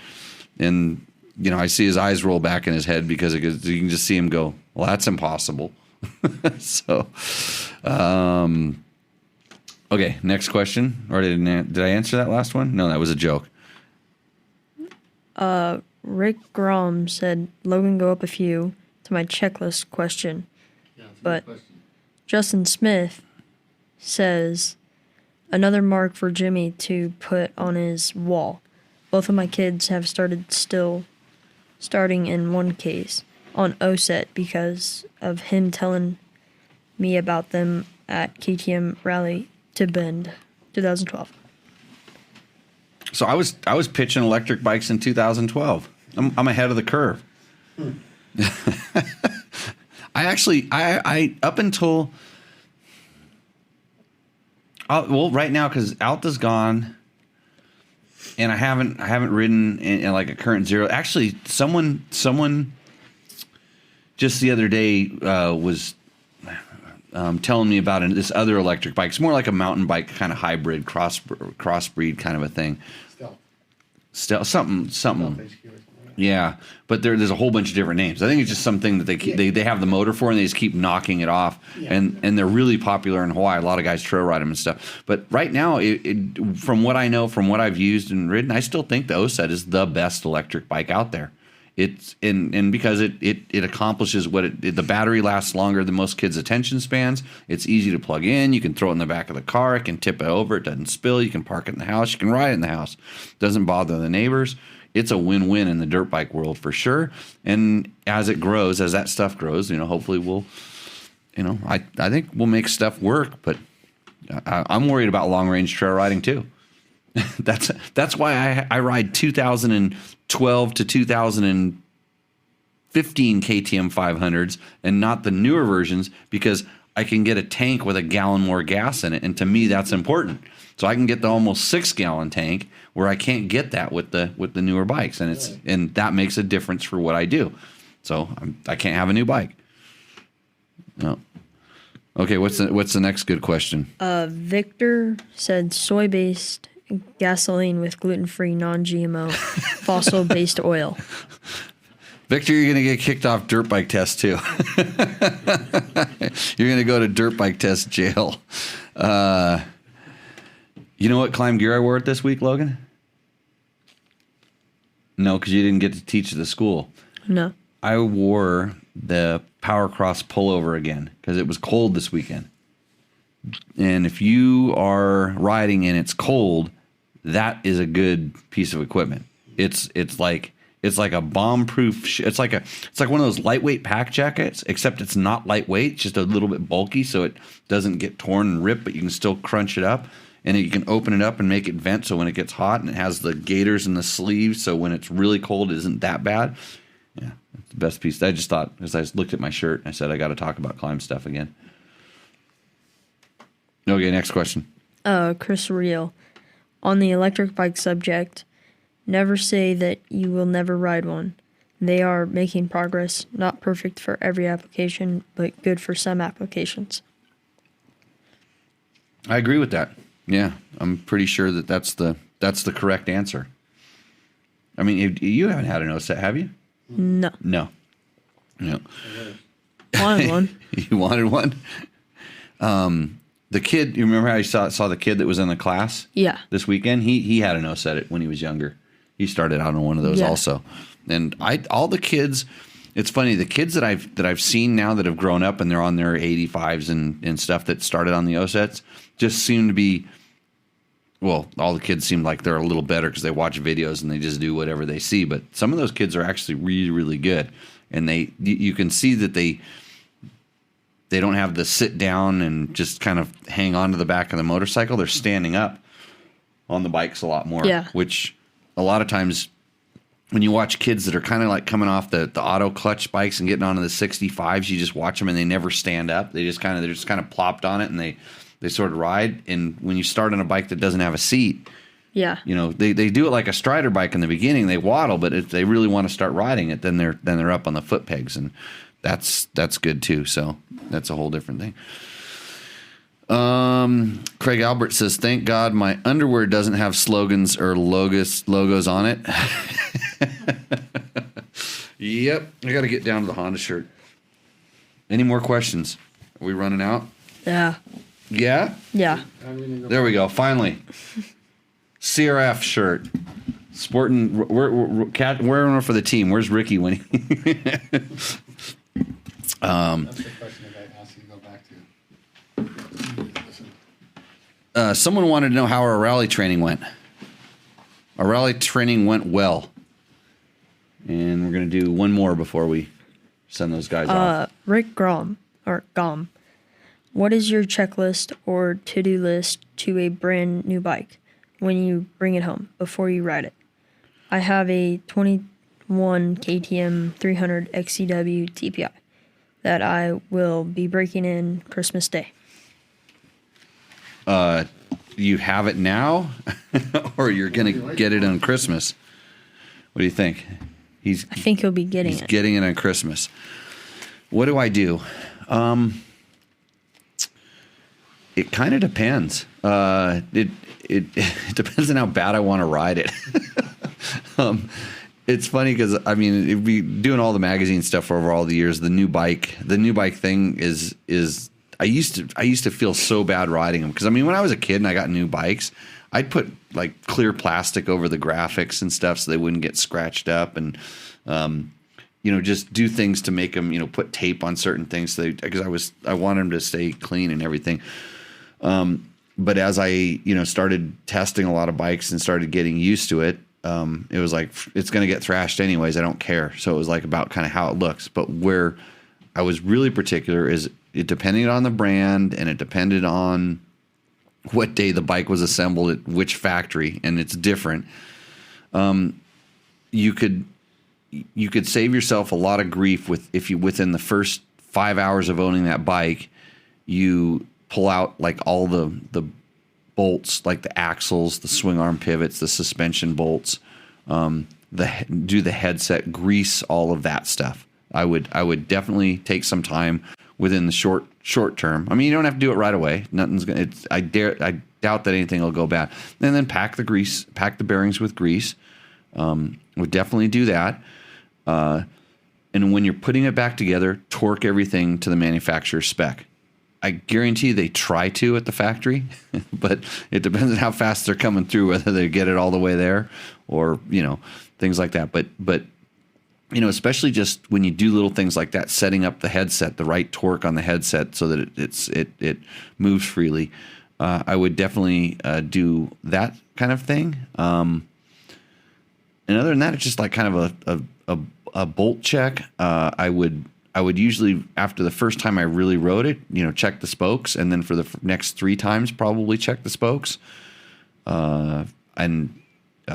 S1: I see his eyes roll back in his head because you can just see him go, well, that's impossible. So, okay, next question. Or did I answer that last one? No, that was a joke.
S2: Rick Grom said, Logan, go up a few to my checklist question.
S3: Yeah, it's a good
S2: But-
S3: question.
S2: Justin Smith says, another mark for Jimmy to put on his wall. Both of my kids have starting in one case on OSET because of him telling me about them at KTM Rally to Bend 2012.
S1: So I was pitching electric bikes in 2012. I'm ahead of the curve. I up until right now, because Alta's gone, and I haven't ridden in like a current zero. Actually, someone just the other day was telling me about this other electric bike. It's more like a mountain bike kind of hybrid crossbreed kind of a thing. Something. Yeah, but there's a whole bunch of different names. I think it's just something that they have the motor for, and they just keep knocking it off.
S3: Yeah.
S1: And they're really popular in Hawaii. A lot of guys trail ride them and stuff. But right now, from what I know, from what I've used and ridden, I still think the OSET is the best electric bike out there. It's and because it accomplishes what the battery lasts longer than most kids' attention spans. It's easy to plug in. You can throw it in the back of the car. It can tip it over. It doesn't spill. You can park it in the house. You can ride it in the house. Doesn't bother the neighbors. It's a win-win in the dirt bike world for sure. And as it grows, as that stuff grows, hopefully we'll, I think we'll make stuff work. But I'm worried about long-range trail riding too. That's why I ride 2012 to 2015 KTM 500s and not the newer versions, because I can get a tank with a gallon more gas in it, and to me that's important. So I can get the almost 6-gallon tank where I can't get that with the newer bikes, and and that makes a difference for what I do. So I can't have a new bike. No. Okay, what's the next good question?
S2: Victor said soy-based gasoline with gluten-free, non-GMO, fossil-based oil.
S1: Victor, you're going to get kicked off dirt bike test too. You're going to go to dirt bike test jail. You know what climb gear I wore it this week, Logan? No, because you didn't get to teach at the school.
S2: No.
S1: I wore the Power Cross pullover again because it was cold this weekend. And if you are riding and it's cold, that is a good piece of equipment. It's like a bomb-proof. It's like one of those lightweight pack jackets, except it's not lightweight. It's just a little bit bulky, so it doesn't get torn and ripped, but you can still crunch it up. And you can open it up and make it vent, so when it gets hot, and it has the gaiters and the sleeves, so when it's really cold, it isn't that bad. Yeah, it's the best piece. I just thought, as I looked at my shirt, I said, I got to talk about climb stuff again. Okay, next question.
S2: Chris Reel. On the electric bike subject, never say that you will never ride one. They are making progress, not perfect for every application, but good for some applications.
S1: I agree with that. Yeah, I'm pretty sure that's the correct answer. I mean, you haven't had an OSET, have you?
S2: No.
S1: No.
S2: Wanted one.
S1: You wanted one? The kid, you remember how you saw the kid that was in the class?
S2: Yeah.
S1: This weekend? He had an OSET when he was younger. He started out on one of those also. And all the kids, it's funny, the kids that I've seen now that have grown up and they're on their 85s and stuff that started on the OSETs just seem to be, well, all the kids seem like they're a little better because they watch videos and they just do whatever they see. But some of those kids are actually really, really good. And you can see that they don't have the sit down and just kind of hang on to the back of the motorcycle. They're standing up on the bikes a lot more.
S2: Yeah.
S1: Which a lot of times when you watch kids that are kind of like coming off the auto clutch bikes and getting onto the 65s, you just watch them and they never stand up. They're just kind of plopped on it and they sort of ride. And when you start on a bike that doesn't have a seat,
S2: Yeah.
S1: you know, they do it like a Strider bike in the beginning. They waddle, but if they really want to start riding it, then they're up on the foot pegs, and that's good too. So that's a whole different thing. Craig Albert says, "Thank God my underwear doesn't have slogans or logos on it." Yep, I got to get down to the Honda shirt. Any more questions? Are we running out?
S2: Yeah.
S1: Yeah.
S2: Yeah.
S1: There we go. Finally. CRF shirt. Sporting. Wearing one for the team. Where's Ricky when he.
S3: That's the question that I asked you to go back to.
S1: Someone wanted to know how our rally training went. Our rally training went well. And we're going to do one more before we send those guys off.
S2: Rick Grom. What is your checklist or to-do list to a brand new bike when you bring it home before you ride it? I have a 21 KTM 300 XCW TPI that I will be breaking in Christmas Day.
S1: You have it now, or you're going to get it on Christmas? What do you think?
S2: I think he'll be getting
S1: He's
S2: it.
S1: getting it on Christmas. What do I do? It kind of depends. It depends on how bad I want to ride it. It's funny because I mean, it'd be doing all the magazine stuff over all the years. The new bike thing is. I used to feel so bad riding them because I mean, when I was a kid and I got new bikes, I'd put like clear plastic over the graphics and stuff so they wouldn't get scratched up, and just do things to make them, put tape on certain things because I wanted them to stay clean and everything. But as I started testing a lot of bikes and started getting used to it, it was like it's going to get thrashed anyways. I don't care. So it was like about kind of how it looks. But where I was really particular is it depended on the brand and it depended on what day the bike was assembled at which factory, and it's different. You could save yourself a lot of grief if you within the first 5 hours of owning that bike, you pull out like all the bolts, like the axles, the swing arm pivots, the suspension bolts, do the headset, grease all of that stuff. I would definitely take some time within the short term. I mean, you don't have to do it right away. Nothing's gonna. I doubt that anything will go bad. And then pack the bearings with grease. Would definitely do that. And when you're putting it back together, torque everything to the manufacturer's spec. I guarantee they try to at the factory, but it depends on how fast they're coming through, whether they get it all the way there or, things like that. But especially just when you do little things like that, setting up the headset, the right torque on the headset so that it moves freely. I would definitely do that kind of thing. And other than that, it's just like kind of a bolt check. I would usually, after the first time I really rode it, check the spokes, and then for the next 3 times, probably check the spokes. And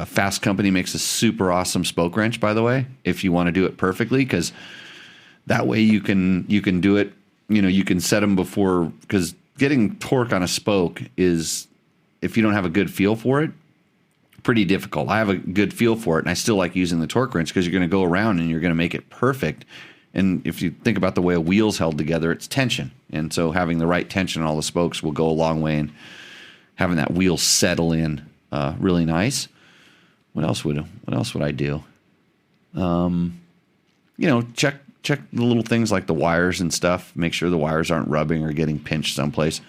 S1: Fast Company makes a super awesome spoke wrench, by the way, if you want to do it perfectly, because that way you can do it. You can set them before, because getting torque on a spoke is, if you don't have a good feel for it, pretty difficult. I have a good feel for it, and I still like using the torque wrench because you're going to go around and you're going to make it perfect. And if you think about the way a wheel's held together, it's tension. And so having the right tension on all the spokes will go a long way in having that wheel settle in really nice. What else would I do? Check the little things like the wires and stuff. Make sure the wires aren't rubbing or getting pinched someplace.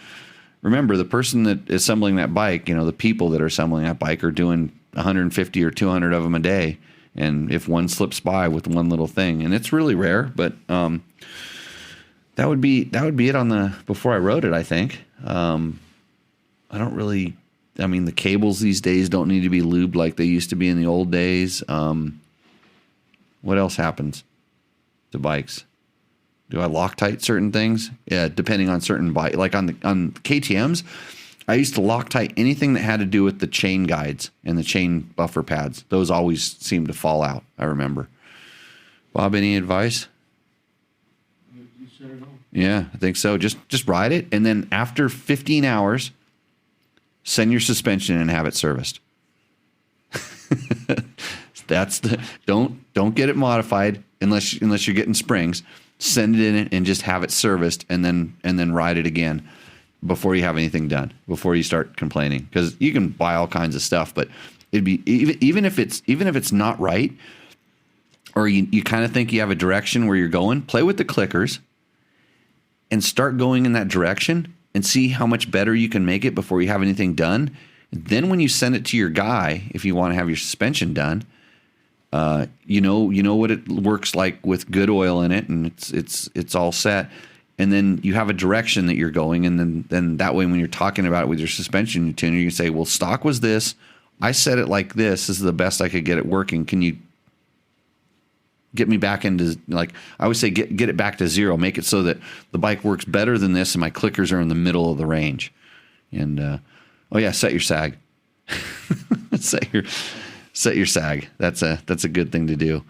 S1: Remember, the person that is assembling that bike, the people that are assembling that bike are doing 150 or 200 of them a day. And if one slips by with one little thing, and it's really rare, but that would be it on the before I rode it, I think. The cables these days don't need to be lubed like they used to be in the old days. What else happens to bikes? Do I Loctite certain things? Yeah, depending on certain bike. Like on KTM's, I used to Loctite anything that had to do with the chain guides and the chain buffer pads. Those always seemed to fall out, I remember. Bob, any advice?
S4: You said it all.
S1: Yeah, I think so. Just ride it, and then after 15 hours, send your suspension and have it serviced. That's don't get it modified unless you're getting springs. Send it in and just have it serviced, and then ride it again before you have anything done, before you start complaining. Because you can buy all kinds of stuff, but it'd be even if it's not right, or you kind of think you have a direction where you're going, play with the clickers and start going in that direction and see how much better you can make it before you have anything done. Then when you send it to your guy, if you want to have your suspension done, you know what it works like with good oil in it, and it's all set. And then you have a direction that you're going, and then that way when you're talking about it with your suspension tuner, you can say, well, stock was this. I set it like this. This is the best I could get it working. Can you get me back into, like I always say, get it back to zero. Make it so that the bike works better than this, and my clickers are in the middle of the range. And set your sag. Set your sag. That's a good thing to do.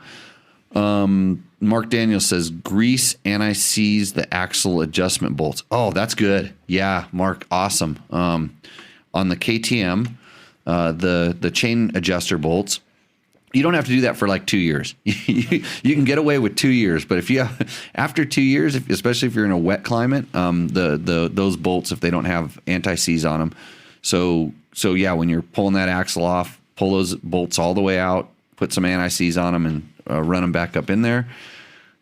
S1: Mark Daniels says grease anti-seize the axle adjustment bolts. Oh, that's good. Yeah, Mark, awesome. On the KTM, the chain adjuster bolts, you don't have to do that for like 2 years. You can get away with 2 years, but if you after 2 years, especially if you're in a wet climate, those bolts, if they don't have anti-seize on them, so yeah, when you're pulling that axle off, pull those bolts all the way out, put some anti-seize on them, and run them back up in there.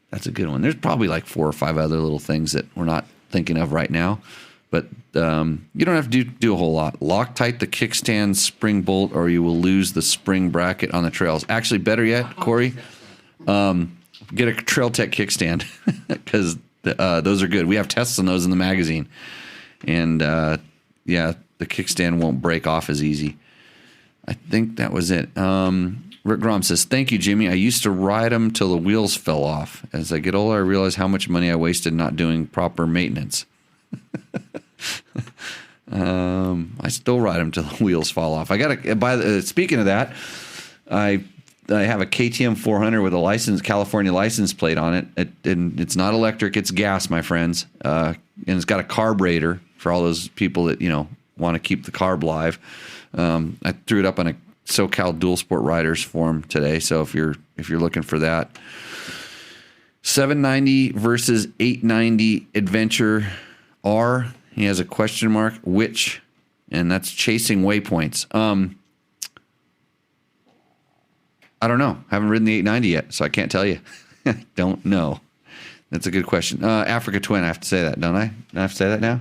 S1: That's a good one. There's probably like 4 or 5 other little things that we're not thinking of right now, but you don't have to do a whole lot. Loctite the kickstand spring bolt, or you will lose the spring bracket on the trails. Actually, better yet, Corey, get a Trail Tech kickstand, because those are good. We have tests on those in the magazine, and the kickstand won't break off as easy. I think that was it. Rick Grom says, thank you, Jimmy. I used to ride them till the wheels fell off. As I get older, I realize how much money I wasted not doing proper maintenance. I still ride them till the wheels fall off. I got to speaking of that, I have a KTM 400 with a California license plate on it. And it's not electric, it's gas, my friends. And it's got a carburetor for all those people that, want to keep the carb live. I threw it up on a SoCal Dual Sport Riders forum today, so if you're looking for that, 790 versus 890 Adventure R. He has a question mark. Which? And that's chasing waypoints. I don't know. I haven't ridden the 890 yet, so I can't tell you. I don't know. That's a good question. Africa Twin. I have to say that, don't I? Do I have to say that now?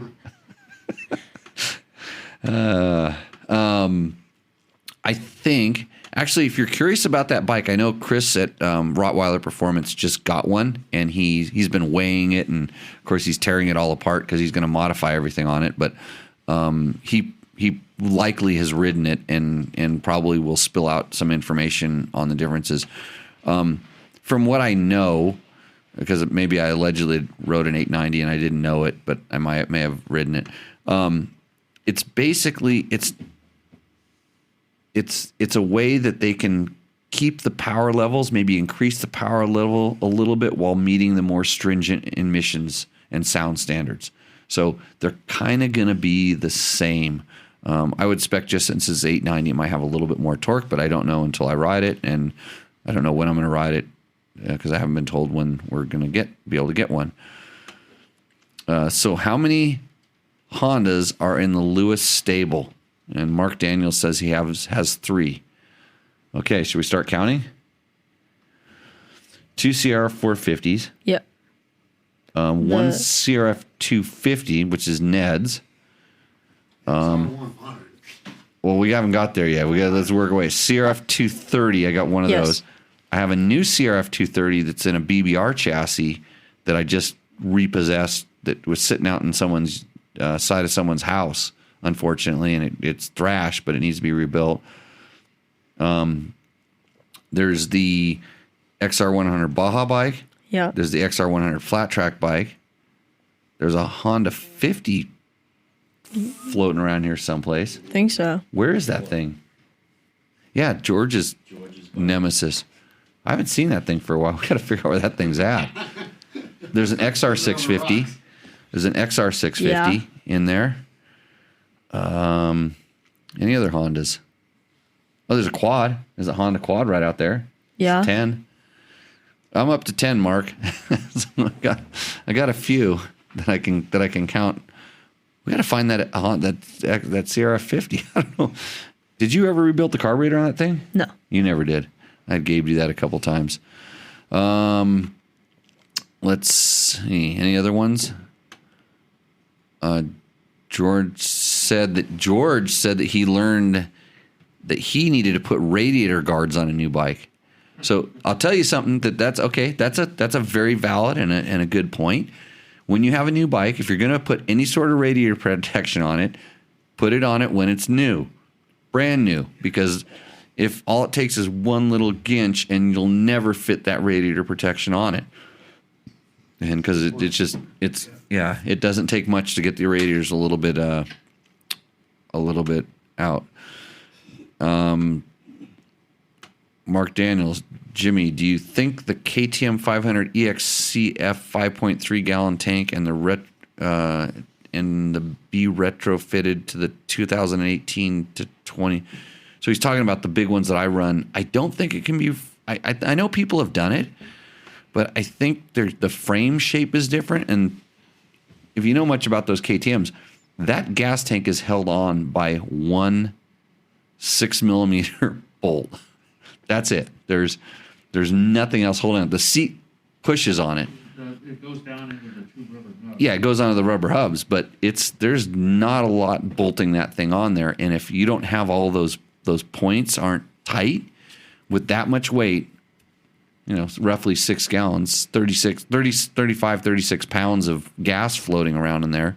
S1: I think, actually, if you're curious about that bike, I know Chris at Rottweiler Performance just got one, and he's been weighing it, and of course he's tearing it all apart because he's going to modify everything on it. But he likely has ridden it, and probably will spill out some information on the differences. From what I know, because maybe I allegedly rode an 890 and I didn't know it, but I may have ridden it. It's basically it's a way that they can keep the power levels, maybe increase the power level a little bit while meeting the more stringent emissions and sound standards. So they're kind of going to be the same. I would expect, just since it's 890, it might have a little bit more torque, but I don't know until I ride it, and I don't know when I'm going to ride it because I haven't been told when we're going to be able to get one. So how many Hondas are in the Lewis stable? And Mark Daniels says he has 3. Okay, should we start counting? 2 CRF 450s.
S2: Yep.
S1: One CRF 250, which is Ned's. Well, we haven't got there yet. Let's work away. CRF 230, I got one of those. I have a new CRF 230 that's in a BBR chassis that I just repossessed, that was sitting out in someone's side of someone's house, unfortunately, and it's thrashed, but it needs to be rebuilt. There's the XR100 Baja bike.
S2: Yeah.
S1: There's the XR100 flat track bike. There's a Honda 50 floating around here someplace.
S2: Think so.
S1: Where is that thing? Yeah, George's Nemesis. I haven't seen that thing for a while. We got to figure out where that thing's at. There's an XR650. There's an XR650
S2: Yeah.
S1: in there. Any other Hondas? Oh, there's a quad. There's a Honda quad right out there.
S2: Yeah.
S1: 10. I'm up to 10, Mark. So I got a few that I can count. We got to find that CRF 50. I don't know. Did you ever rebuild the carburetor on that thing?
S2: No.
S1: You never did. I gave you that a couple times. Let's see. Any other ones? George said that he learned that he needed to put radiator guards on a new bike. So I'll tell you something that's okay. That's a very valid and a good point. When you have a new bike, if you're going to put any sort of radiator protection on it, put it on it when it's new, brand new, because if all it takes is one little ginch and you'll never fit that radiator protection on it. And because it doesn't take much to get the radiators a little bit out. Mark Daniels, Jimmy, do you think the KTM 500 EXCF 5.3 gallon tank and the be retrofitted to the 2018 to 20? So he's talking about the big ones that I run. I don't think it can be. I know people have done it, but I think the frame shape is different. And if you know much about those KTMs, that gas tank is held on by one 6mm bolt. That's it. There's nothing else holding it. The seat pushes on it.
S4: It goes down into the two rubber hubs.
S1: Yeah, it goes onto the rubber hubs, but there's not a lot bolting that thing on there. And if you don't have all those points aren't tight with that much weight, roughly 6 gallons, 35, 36 pounds of gas floating around in there.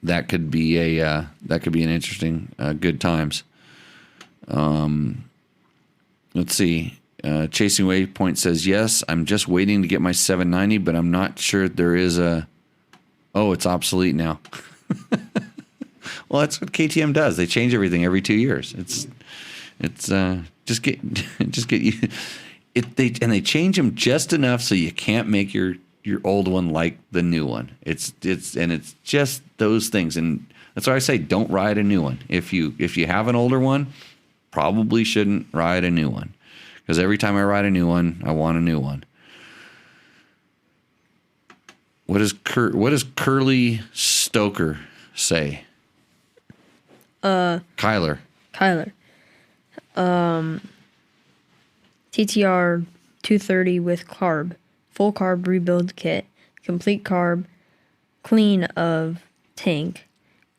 S1: That could be an interesting, good times. Let's see. Chasing Waypoint says, yes, I'm just waiting to get my 790, but I'm not sure there is it's obsolete now. Well, that's what KTM does. They change everything every 2 years. It's just get you. They change them just enough so you can't make your old one like the new one. It's just those things, and that's why I say don't ride a new one. If you have an older one, probably shouldn't ride a new one, because every time I ride a new one, I want a new one. What does Curly Stoker say? Kyler.
S2: TTR 230 with carb, full carb rebuild kit, complete carb, clean of tank,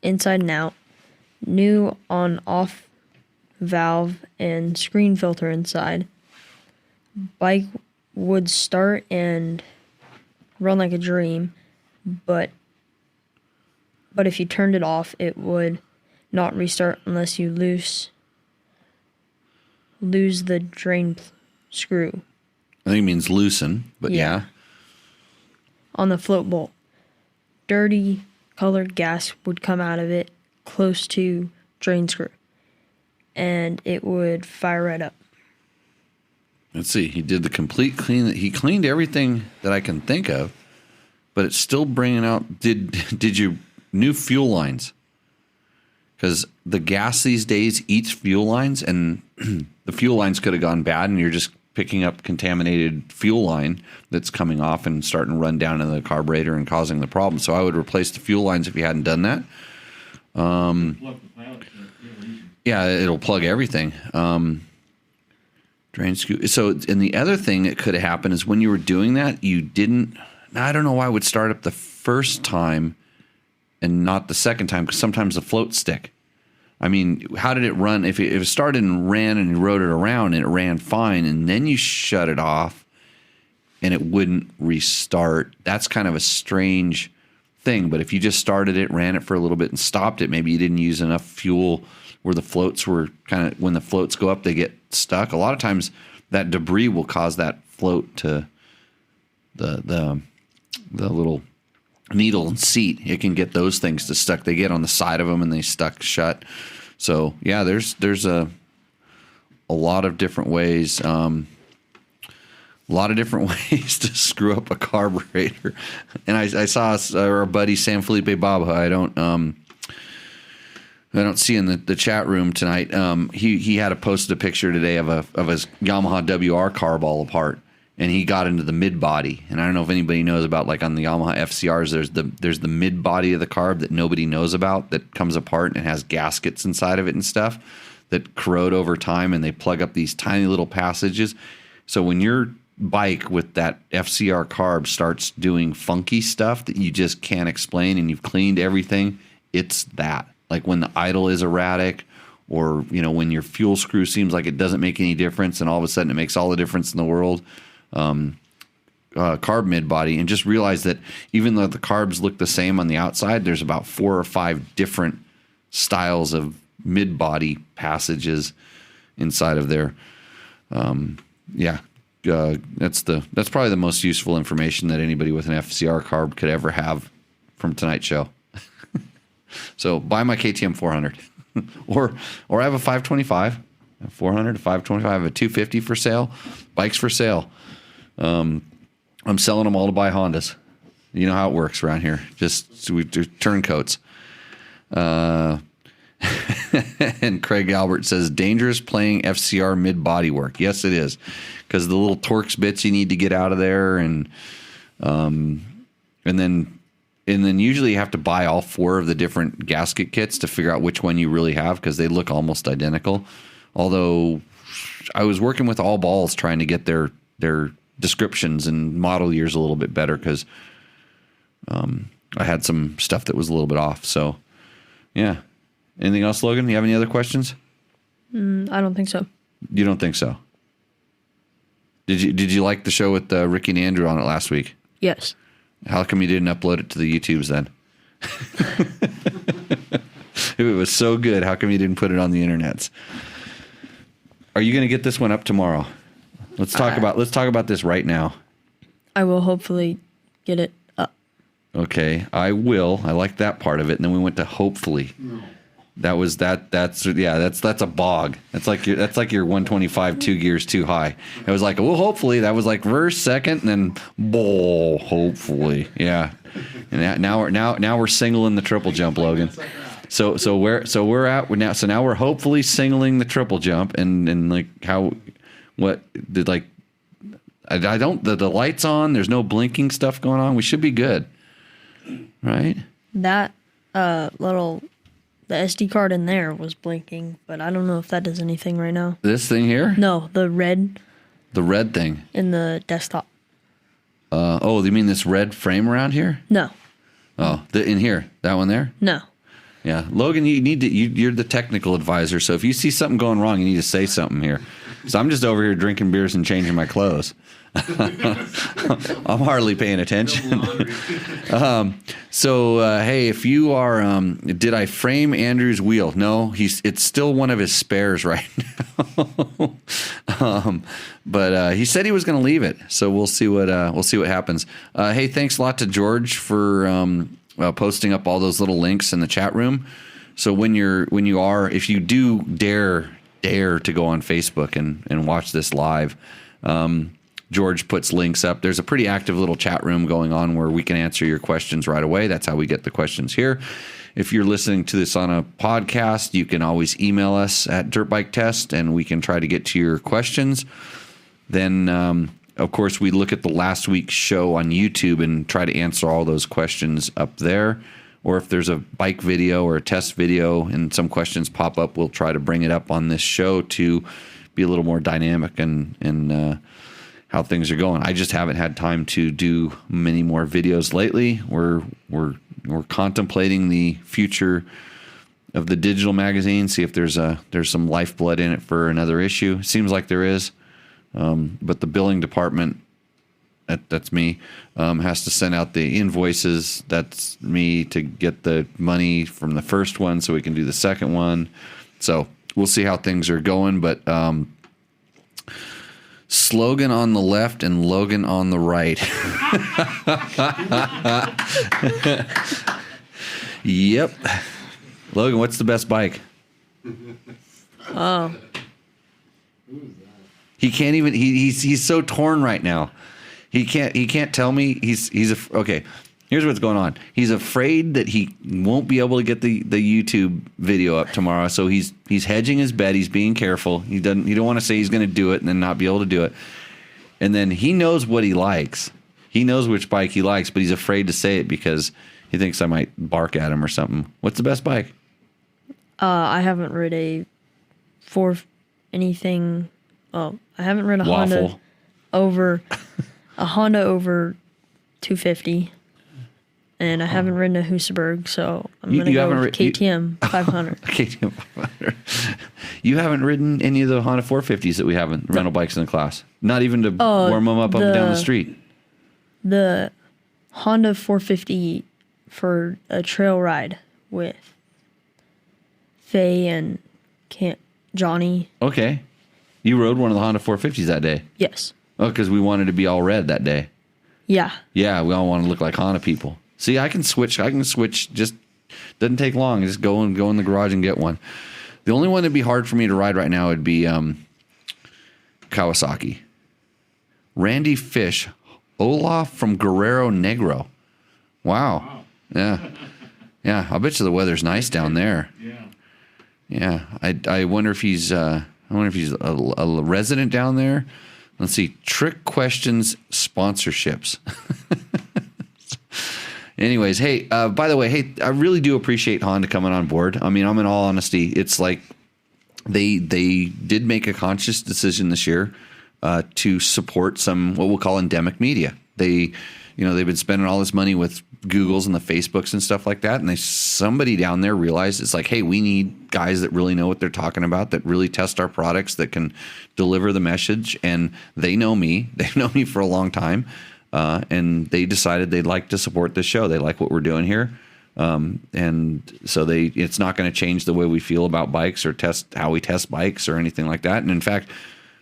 S2: inside and out, new on-off valve and screen filter inside. Bike would start and run like a dream, but if you turned it off, it would not restart unless you lose the drain screw.
S1: I think it means loosen, but yeah.
S2: On the float bolt. Dirty colored gas would come out of it close to drain screw, and it would fire right up.
S1: Let's see. He did the complete clean. He cleaned everything that I can think of, but it's still bringing out. Did you new fuel lines? Because the gas these days eats fuel lines, and the fuel lines could have gone bad, and you're just picking up contaminated fuel line that's coming off and starting to run down into the carburetor and causing the problem. So I would replace the fuel lines if you hadn't done that.
S4: Plug the pilot.
S1: Yeah, it'll plug everything. Drain screw. So, and the other thing that could have happened is when you were doing that, you didn't. I don't know why it would start up the first time and not the second time, because sometimes the floats stick. I mean, how did it run? If it started and ran and you rode it around and it ran fine, and then you shut it off and it wouldn't restart, that's kind of a strange thing. But if you just started it, ran it for a little bit and stopped it, maybe you didn't use enough fuel where the floats were kind of, when the floats go up, they get stuck. A lot of times that debris will cause that float to the little needle and seat. It can get those things to stuck. They get on the side of them and they stuck shut. So yeah, there's a lot of different ways. A lot of different ways to screw up a carburetor. And I saw our buddy San Felipe Baba. I don't see in the chat room tonight. He had posted a picture today of his Yamaha WR carb all apart, and he got into the mid body. And I don't know if anybody knows about, like, on the Yamaha FCRs, there's the mid body of the carb that nobody knows about that comes apart and has gaskets inside of it and stuff that corrode over time, and they plug up these tiny little passages. So when your bike with that FCR carb starts doing funky stuff that you just can't explain, and you've cleaned everything, it's that. Like when the idle is erratic, or when your fuel screw seems like it doesn't make any difference, and all of a sudden it makes all the difference in the world. Carb mid body, and just realize that even though the carbs look the same on the outside, there's about 4 or 5 different styles of mid body passages inside of there. That's probably the most useful information that anybody with an FCR carb could ever have from tonight's show. So buy my KTM 400, or I have a 525, a 400, a 525, I have a 250 for sale. Bikes for sale. I'm selling them all to buy Hondas. You know how it works around here. Just we do turncoats. And Craig Albert says, dangerous playing FCR mid body work. Yes, it is, because the little Torx bits you need to get out of there, and then usually you have to buy all 4 of the different gasket kits to figure out which one you really have, because they look almost identical. Although I was working with All Balls trying to get their descriptions and model years a little bit better, because I had some stuff that was a little bit off. So yeah. Anything else, Logan? You have any other questions?
S2: I don't think so.
S1: You don't think so? Did you like the show with Ricky and Andrew on it last week?
S2: Yes.
S1: How come you didn't upload it to the YouTubes then? If it was so good, how come you didn't put it on the internets? Are you going to get this one up tomorrow? Let's talk about this right now.
S2: I will hopefully get it up.
S1: Okay, I will. I like that part of it. And then we went to hopefully.
S3: No.
S1: That's a bog. That's like your 125 2 gears too high. It was like, well, hopefully. That was like verse second, and then hopefully. Yeah. And now we're singling the triple jump, Logan. So now we're hopefully singling the triple jump, and like the lights on, there's no blinking stuff going on. We should be good. Right?
S2: That the SD card in there was blinking, but I don't know if that does anything right now.
S1: This thing here?
S2: No, the red
S1: thing
S2: in the desktop.
S1: You mean this red frame around here?
S2: No.
S1: Oh, in here, that one there?
S2: No.
S1: Yeah, Logan, you're the technical advisor, so if you see something going wrong, you need to say something here. So I'm just over here drinking beers and changing my clothes. I'm hardly paying attention. Hey, if you are, did I frame Andrew's wheel? No, it's still one of his spares right now. But he said he was going to leave it, so we'll see what happens. Hey, thanks a lot to George for posting up all those little links in the chat room. So if you do dare to go on Facebook and watch this live, George puts links up. There's a pretty active little chat room going on where we can answer your questions right away. That's how we get the questions here. If you're listening to this on a podcast, you can always email us at Dirt Bike Test, and we can try to get to your questions. Then, of course, we look at the last week's show on YouTube and try to answer all those questions up there. Or if there's a bike video or a test video and some questions pop up, we'll try to bring it up on this show to be a little more dynamic and how things are going. I just haven't had time to do many more videos lately. We're contemplating the future of the digital magazine, see if there's some lifeblood in it for another issue. It seems like there is, but the billing department, that's me, has to send out the invoices. That's me to get the money from the first one so we can do the second one. So we'll see how things are going, but Slogan on the left and Logan on the right. Yep. Logan, what's the best bike?
S2: Oh,
S1: He can't even. He's so torn right now. He can't tell me. Okay. Here's what's going on. He's afraid that he won't be able to get the YouTube video up tomorrow. So he's hedging his bet. He's being careful. He don't want to say he's going to do it and then not be able to do it. And then he knows what he likes. He knows which bike he likes, but he's afraid to say it because he thinks I might bark at him or something. What's the best bike?
S2: I haven't rid a anything. Oh, I haven't rid a
S1: Waffle.
S2: Honda over 250, and I haven't ridden a Husaberg, so I'm gonna go with KTM 500.
S1: KTM 500. You haven't ridden any of the Honda 450s that we have in rental bikes in the class? Not even to warm them up and down the street?
S2: The Honda 450 for a trail ride with Faye and Johnny.
S1: Okay. You rode one of the Honda 450s that day?
S2: Yes.
S1: Oh, because we wanted to be all red that day.
S2: Yeah.
S1: Yeah, we all want to look like Honda people. See, I can switch. Just doesn't take long. Just go in the garage and get one. The only one that'd be hard for me to ride right now would be Kawasaki. Randy Fish, Olaf from Guerrero Negro. Wow. Yeah. Yeah. I bet you the weather's nice down there.
S4: Yeah.
S1: Yeah. I wonder if he's a resident down there. Let's see. Trick Questions sponsorships. Anyways, hey, by the way, hey, I really do appreciate Honda coming on board. I mean, I'm in all honesty, it's like they did make a conscious decision this year to support some what we'll call endemic media. They've been spending all this money with Googles and the Facebooks and stuff like that, and somebody down there realized it's like, hey, we need guys that really know what they're talking about, that really test our products, that can deliver the message, and they know me. They've known me for a long time. And they decided they'd like to support this show. They like what we're doing here. And so it's not going to change the way we feel about bikes or how we test bikes or anything like that. And in fact,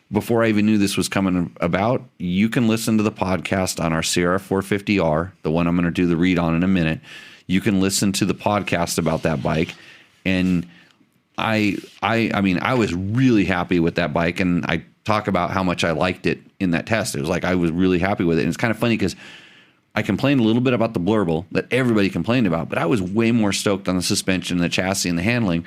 S1: before I even knew this was coming about, you can listen to the podcast on our CRF 450R, the one I'm going to do the read on in a minute. You can listen to the podcast about that bike. And I mean, I was really happy with that bike, and I talk about how much I liked it in that test. It was like I was really happy with it. And it's kind of funny because I complained a little bit about the blurble that everybody complained about, but I was way more stoked on the suspension, the chassis, and the handling.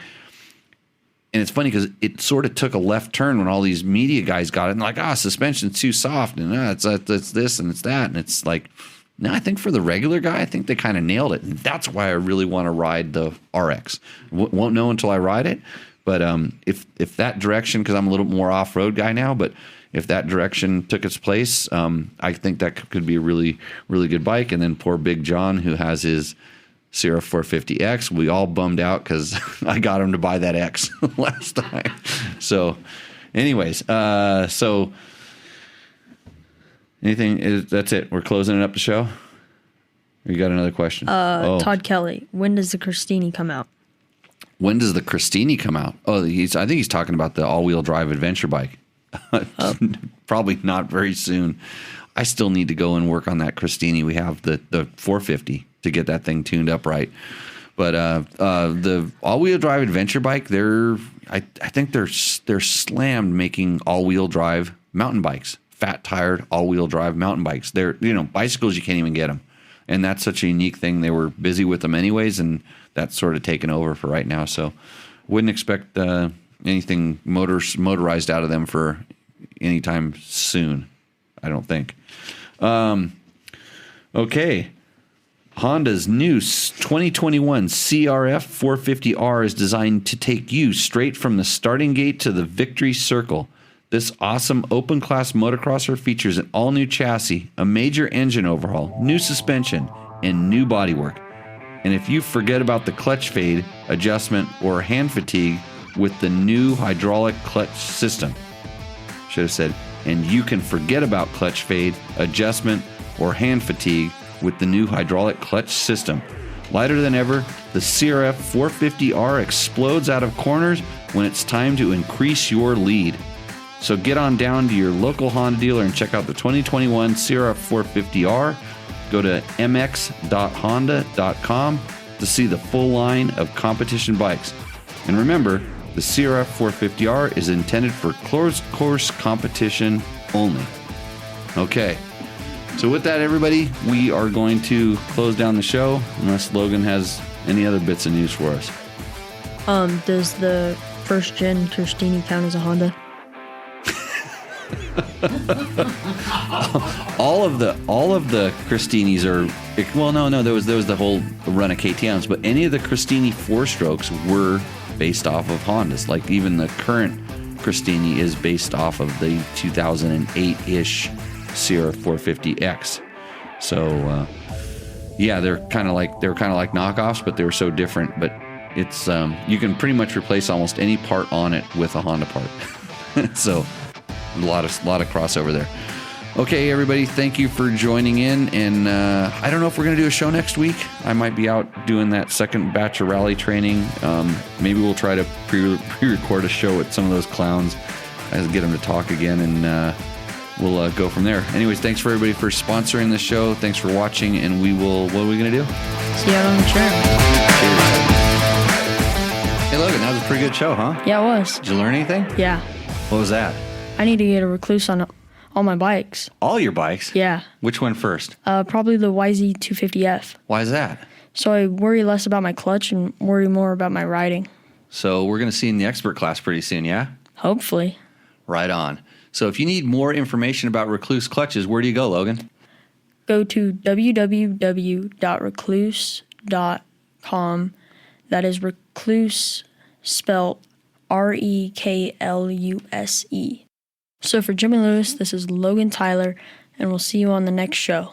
S1: And it's funny because it sort of took a left turn when all these media guys got it and like, suspension's too soft, and it's this and it's that. And it's like, no, I think for the regular guy, I think they kind of nailed it. And that's why I really want to ride the RX. Won't know until I ride it. But if that direction, because I'm a little more off-road guy now, but if that direction took its place, I think that could be a really, really good bike. And then poor Big John, who has his CRF 450X, we all bummed out because I got him to buy that X last time. So anyways, so anything, that's it. We're closing it up the show. You got another question?
S2: Todd Kelly, when does the Christini come out?
S1: When does the Christini come out? Oh, I think he's talking about the all-wheel drive adventure bike. Probably not very soon. I still need to go and work on that Christini. We have the 450 to get that thing tuned up right. But the all-wheel drive adventure bike, I think they're slammed making all-wheel drive mountain bikes, fat-tired all-wheel drive mountain bikes. They're bicycles, you can't even get them. And that's such a unique thing. They were busy with them anyways, and that's sort of taken over for right now. So wouldn't expect anything motorized out of them for any time soon, I don't think. Okay. Honda's new 2021 CRF 450R is designed to take you straight from the starting gate to the victory circle. This awesome open-class motocrosser features an all-new chassis, a major engine overhaul, new suspension, and new bodywork. And if you forget about the clutch fade, adjustment, or hand fatigue with the new hydraulic clutch system, should have said, and you can forget about clutch fade, adjustment, or hand fatigue with the new hydraulic clutch system. Lighter than ever, the CRF 450R explodes out of corners when it's time to increase your lead. So get on down to your local Honda dealer and check out the 2021 CRF 450R. Go to mx.honda.com to see the full line of competition bikes. And remember, the CRF 450R is intended for closed course competition only. Okay. So with that, everybody, we are going to close down the show unless Logan has any other bits of news for us.
S2: Does the first gen Christini count as a Honda?
S1: All of the Christinis are, well, no, there was the whole run of KTM's, but any of the Christini 4-strokes were based off of Hondas. Like even the current Christini is based off of the 2008-ish CRF 450X. So yeah, they're kind of like knockoffs, but they were so different. But it's you can pretty much replace almost any part on it with a Honda part. So a lot of crossover there. Okay, everybody, thank you for joining in. And I don't know if we're going to do a show next week. I might be out doing that second batch of rally training. Maybe we'll try to pre-record a show with some of those clowns and get them to talk again, and we'll go from there. Anyways, thanks for everybody for sponsoring this show. Thanks for watching, and what are we going to do?
S2: See you out on the trail.
S1: Hey, Logan, that was a pretty good show, huh?
S2: Yeah, it was.
S1: Did you learn anything?
S2: Yeah.
S1: What was that?
S2: I need to get a Recluse on all my bikes.
S1: All your bikes?
S2: Yeah.
S1: Which one first?
S2: Probably the YZ250F.
S1: Why is that?
S2: So I worry less about my clutch and worry more about my riding.
S1: So we're going to see you in the expert class pretty soon, yeah?
S2: Hopefully.
S1: Right on. So if you need more information about Recluse clutches, where do you go, Logan?
S2: Go to www.recluse.com. That is Recluse spelled REKLUSE. So for Jimmy Lewis, this is Logan Tyler, and we'll see you on the next show.